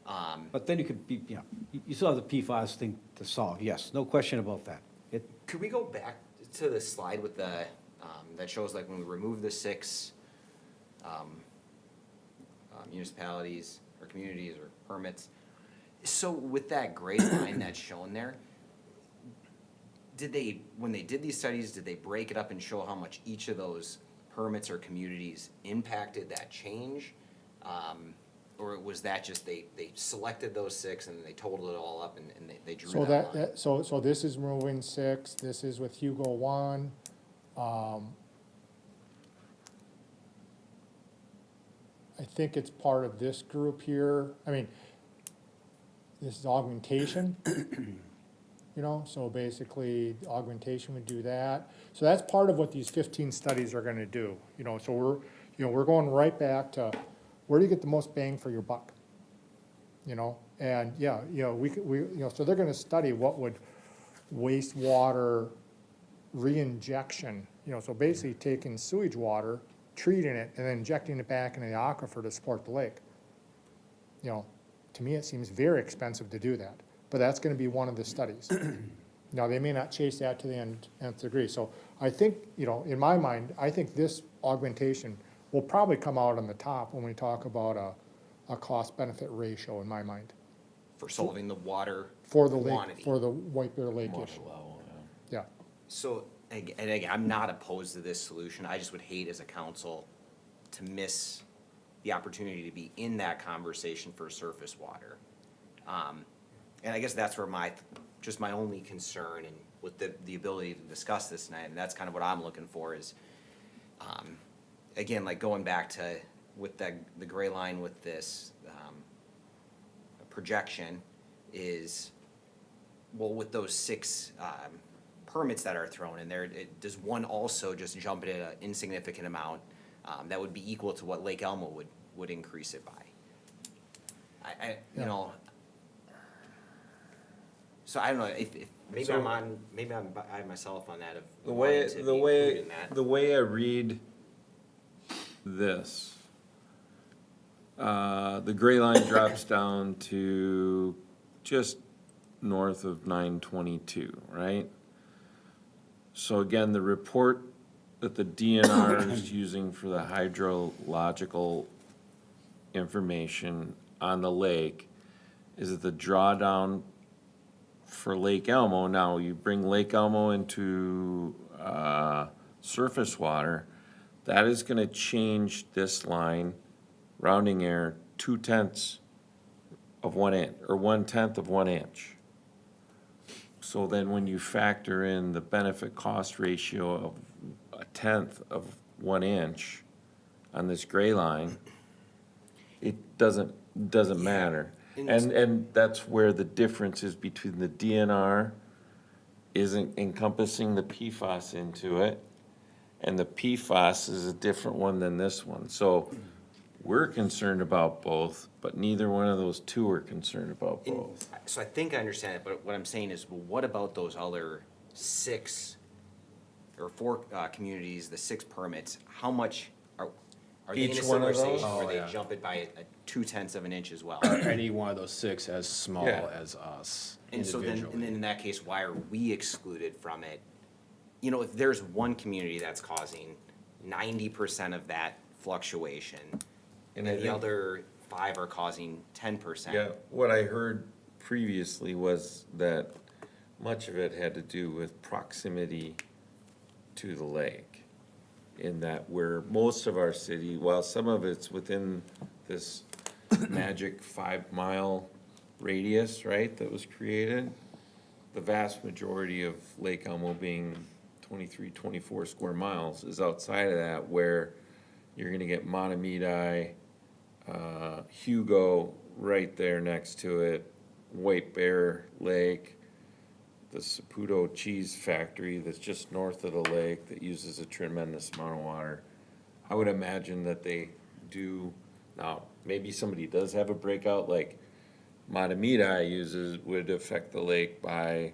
But then you could be, you know, you still have the PFAS thing to solve, yes, no question about that. Could we go back to the slide with the, that shows like when we remove the 6 municipalities or communities or permits? So with that gray line that's shown there, did they, when they did these studies, did they break it up and show how much each of those permits or communities impacted that change? Or was that just they selected those 6 and they totaled it all up and they drew So that line? that, so this is moving 6, this is with Hugo 1. I think it's part of this group here. I mean, this is augmentation. You know, so basically augmentation would do that. So that's part of what these 15 studies are gonna do. You know, so we're going right back to where do you get the most bang for your buck? You know, and yeah, so they're gonna study what would wastewater re-injection, so basically taking sewage water, treating it, and then injecting it back into the aquifer to support the lake. You know, to me, it seems very expensive to do that, but that's gonna be one of the studies. Now, they may not chase that to the nth degree, so I think, in my mind, I think this augmentation will probably come out on the top when we talk about a cost-benefit ratio, in my mind, For solving the water for the lake, quantity. for the White Bear Lake issue. Yeah, So, and again, I'm not opposed to this solution, I just would hate as a council to miss the opportunity to be in that conversation for surface water. And I guess that's where my only concern and with the ability to discuss this tonight, and that's kind of what I'm looking for is, again, like going back to with the gray line with this, projection is, well, with those 6, permits that are thrown in there, does one also just jump it at an insignificant amount, that would be equal to what Lake Elmo would increase it by? Yeah. So I don't know, if maybe I'm by myself on that, of The wanting way, to be the way, included in that. the way I read this, the gray line drops down to just north of 922, right? So again, the report that the DNR is using for the hydrological information on the lake is that the drawdown for Lake Elmo, now you bring Lake Elmo into surface water, that is gonna change this line, rounding error, 2/10 of 1 inch, or 1/10 of 1 inch. So then when you factor in the benefit cost ratio of 1/10 of 1 inch on this gray line, it doesn't matter. And that's where the difference is between the DNR isn't encompassing the PFAS into it, and the PFAS is a different one than this one. So we're concerned about both, but neither one of those two are concerned about both. So I think I understand it, but what I'm saying is, well, what about those other 6 or 4 communities, the 6 permits? How much are they in a Each one of similar those? station where Oh, they yeah. jump it by a 2/10 of an inch as well? Any one of those 6 as small Yeah. as us And so then, and then individually. in that case, why are we excluded from it? If there's one community that's causing 90% of that fluctuation, And and I the think- other 5 are causing 10%. Yeah, what I heard previously was that much of it had to do with proximity to the lake. In that where most of our city, while some of it's within this magic 5-mile radius, right, that was created, the vast majority of Lake Elmo being 23, 24 square miles is outside of that, where you're gonna get Montemedi, Hugo right there next to it, White Bear Lake, the Saputo Cheese Factory that's just north of the lake that uses a tremendous amount of water. I would imagine that they do, now, maybe somebody does have a breakout, like Matamidi uses would affect the lake by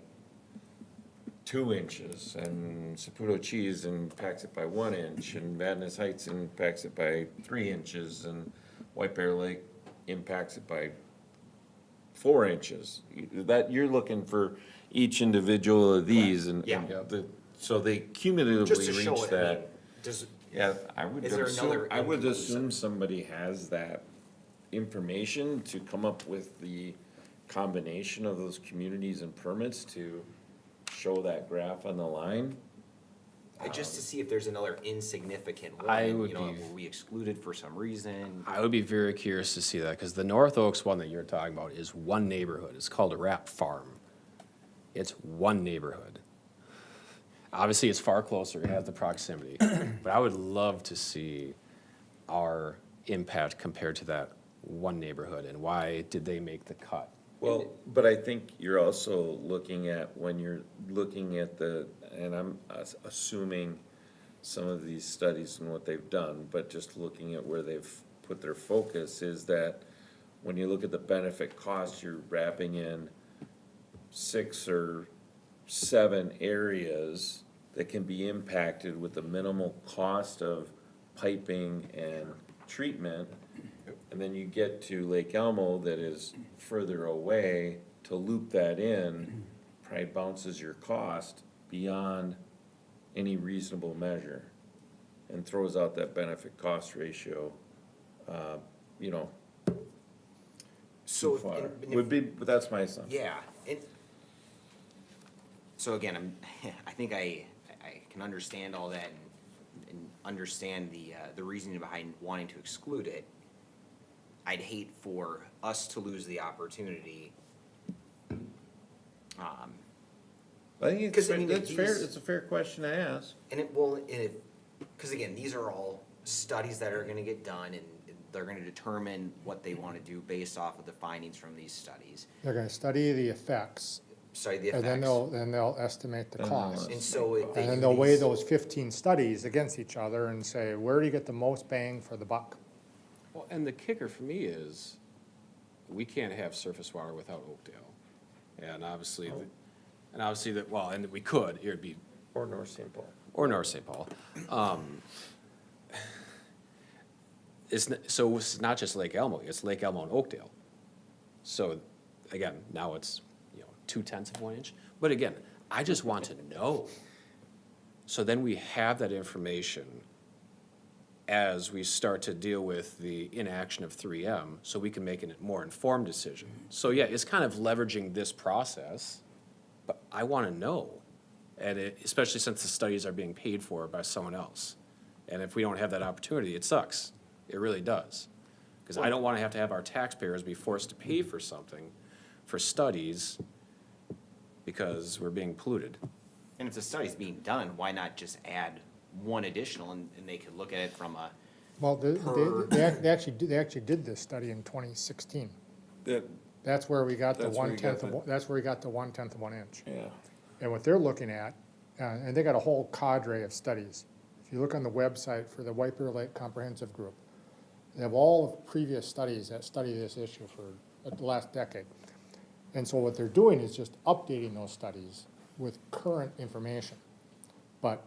2 inches, and Saputo Cheese impacts it by 1 inch, and Madness Heights impacts it by 3 inches, and White Bear Lake impacts it by 4 inches. That, you're looking for each individual of these, and Yeah. so they cumulatively Just to show reach it, I mean, that. does, Yeah, I would Is there assume, another I would inconclusive? assume somebody has that information to come up with the combination of those communities and permits to show that graph on the line. just to see if there's another insignificant I one, would you know, be- were we excluded for some reason? I would be very curious to see that, because the North Oaks one that you're talking about is one neighborhood. It's called a Wrap Farm. It's one neighborhood. Obviously, it's far closer, it has the proximity, but I would love to see our impact compared to that one neighborhood, and why did they make the cut? Well, but I think you're also looking at, when you're looking at the, and I'm assuming some of these studies and what they've done, but just looking at where they've put their focus is that when you look at the benefit cost, you're wrapping in 6 or 7 areas that can be impacted with the minimal cost of piping and treatment. And then you get to Lake Elmo that is further away, to loop that in, probably bounces your cost beyond any reasonable measure and throws out that benefit cost ratio, you know, So, too far. and- Would be, but that's my assumption. Yeah, so again, I think I can understand all that and understand the reasoning behind wanting to exclude it. I'd hate for us to lose the opportunity. I think 'Cause, I mean, that's fair, these- it's a fair question to ask. Because again, these are all studies that are gonna get done and they're gonna determine what they wanna do based off of the findings from these studies. They're gonna study the effects, Study the and then effects. they'll estimate the Then they'll cost. And so if they And then do they'll weigh these- those 15 studies against each other and say, where do you get the most bang for the buck? Well, and the kicker for me is, we can't have surface water without Oakdale. And obviously, that, well, and we could, it would be, Or North St. Paul. or North St. Paul. So it's not just Lake Elmo, it's Lake Elmo and Oakdale. So, again, now it's, 0.2 of 1 inch, but again, I just want to know. So then we have that information as we start to deal with the inaction of 3M, so we can make a more informed decision. So yeah, it's kind of leveraging this process, but I wanna know. And especially since the studies are being paid for by someone else. And if we don't have that opportunity, it sucks. It really does. Because I don't want to have our taxpayers be forced to pay for something, for studies, because we're being polluted. And if the study's being done, why not just add one additional and they could look at it from a, Well, they actually did this study in 2016. That's where we got the That's where you got 1/10 of, that's where we got the 1/10 of 1 inch. Yeah. And what they're looking at, and they got a whole cadre of studies. If you look on the website for the White Bear Lake Comprehensive Group, they have all of previous studies that study this issue for the last decade. And so what they're doing is just updating those studies with current information. But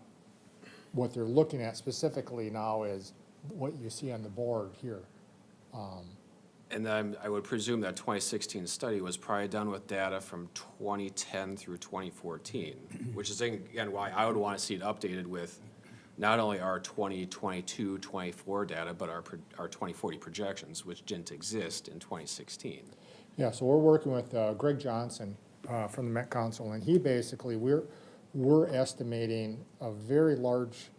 what they're looking at specifically now is what you see on the board here. And then I would presume that 2016 study was probably done with data from 2010 through 2014, which is again why I would want to see it updated with not only our 2022, 24 data, but our 2040 projections, which didn't exist in 2016. Yeah, so we're working with Greg Johnson from the Met Council, and he basically, we're estimating a very large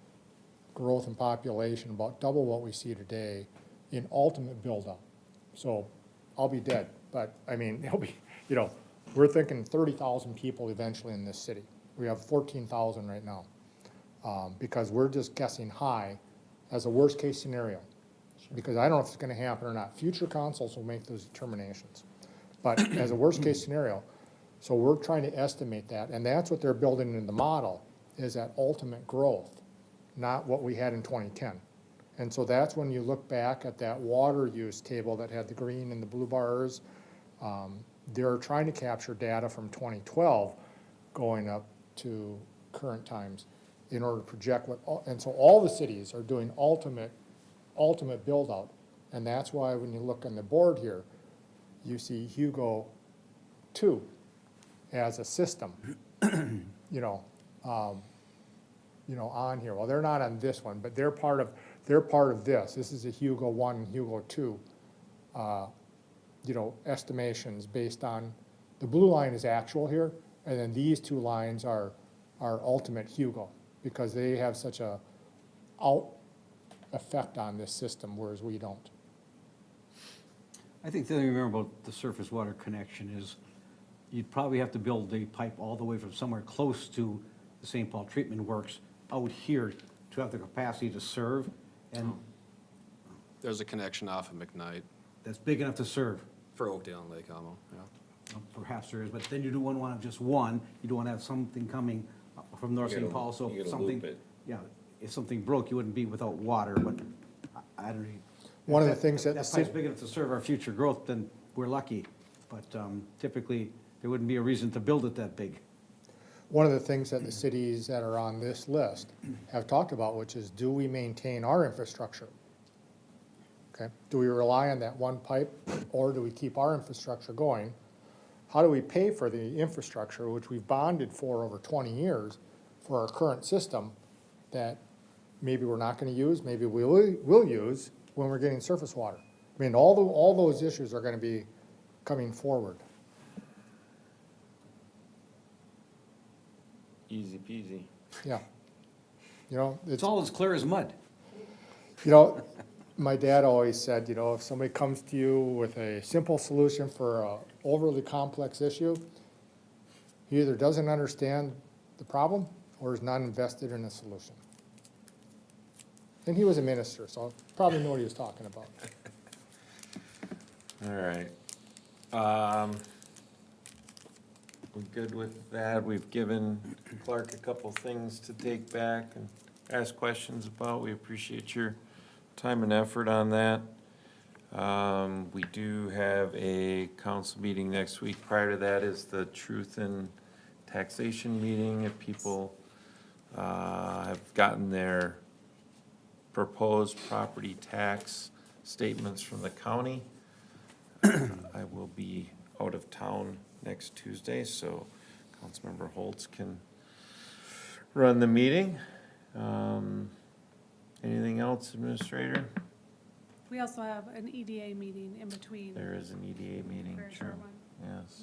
growth in population, about double what we see today, in ultimate buildup. So I'll be dead, but I mean, it'll be, we're thinking 30,000 people eventually in this city. We have 14,000 right now, because we're just guessing high as a worst-case scenario. Because I don't know if it's gonna happen or not. Future councils will make those determinations. But as a worst-case scenario, so we're trying to estimate that, and that's what they're building in the model, is that ultimate growth, not what we had in 2010. And so that's when you look back at that water use table that had the green and the blue bars, They're trying to capture data from 2012 going up to current times in order to project and so all the cities are doing ultimate build out. And that's why when you look on the board here, you see Hugo 2 as a system, you know, on here. Well, they're not on this one, but they're part of this. This is a Hugo 1 and Hugo 2, estimations based on, the blue line is actual here, and then these two lines are ultimate Hugo, because they have such a effect on this system, whereas we don't. I think the thing to remember about the surface water connection is you'd probably have to build a pipe all the way from somewhere close to the St. Paul Treatment Works out here to have the capacity to serve, and There's a connection off of McKnight that's big enough to serve. for Oakdale and Lake Elmo, yeah. Perhaps there is, but then you don't want to have just one, you don't want to have something coming from North You St. gotta- Paul, so you if gotta something, loop it. yeah, if something broke, you wouldn't be without water, but I don't know. One of the If things that the That city. pipe's big enough to serve our future growth, then we're lucky, but typically, there wouldn't be a reason to build it that big. One of the things that the cities that are on this list have talked about, which is, do we maintain our infrastructure? Okay, do we rely on that one pipe, or do we keep our infrastructure going? How do we pay for the infrastructure, which we've bonded for over 20 years, for our current system, that maybe we're not gonna use, maybe we will use when we're getting surface water? I mean, all those issues are gonna be coming forward. Easy peasy. Yeah. It's all as clear as mud. My dad always said, if somebody comes to you with a simple solution for a overly complex issue, he either doesn't understand the problem or is not invested in a solution. And he was a minister, so probably knew what he was talking about. All right. We're good with that. We've given Clark a couple things to take back and ask questions about. We appreciate your time and effort on that. We do have a council meeting next week. Prior to that is the truth and taxation meeting. If people have gotten their proposed property tax statements from the county, I will be out of town next Tuesday, so Councilmember Holtz can run the meeting. Anything else, Administrator? We also have an EDA meeting in between. There is an EDA meeting, Very true. short one. Yes,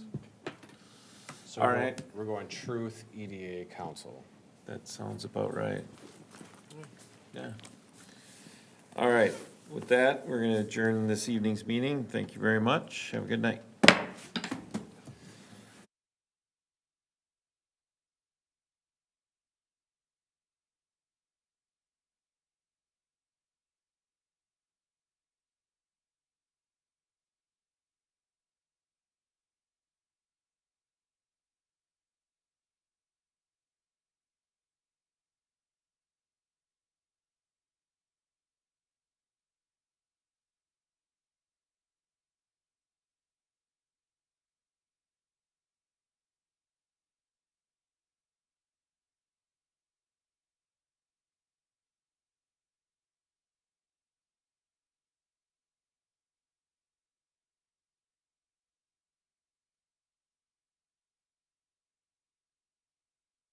So All we're go- right. We're going Truth EDA Council. that sounds about right. Yeah. All right, with that, we're gonna adjourn this evening's meeting. Thank you very much. Have a good night.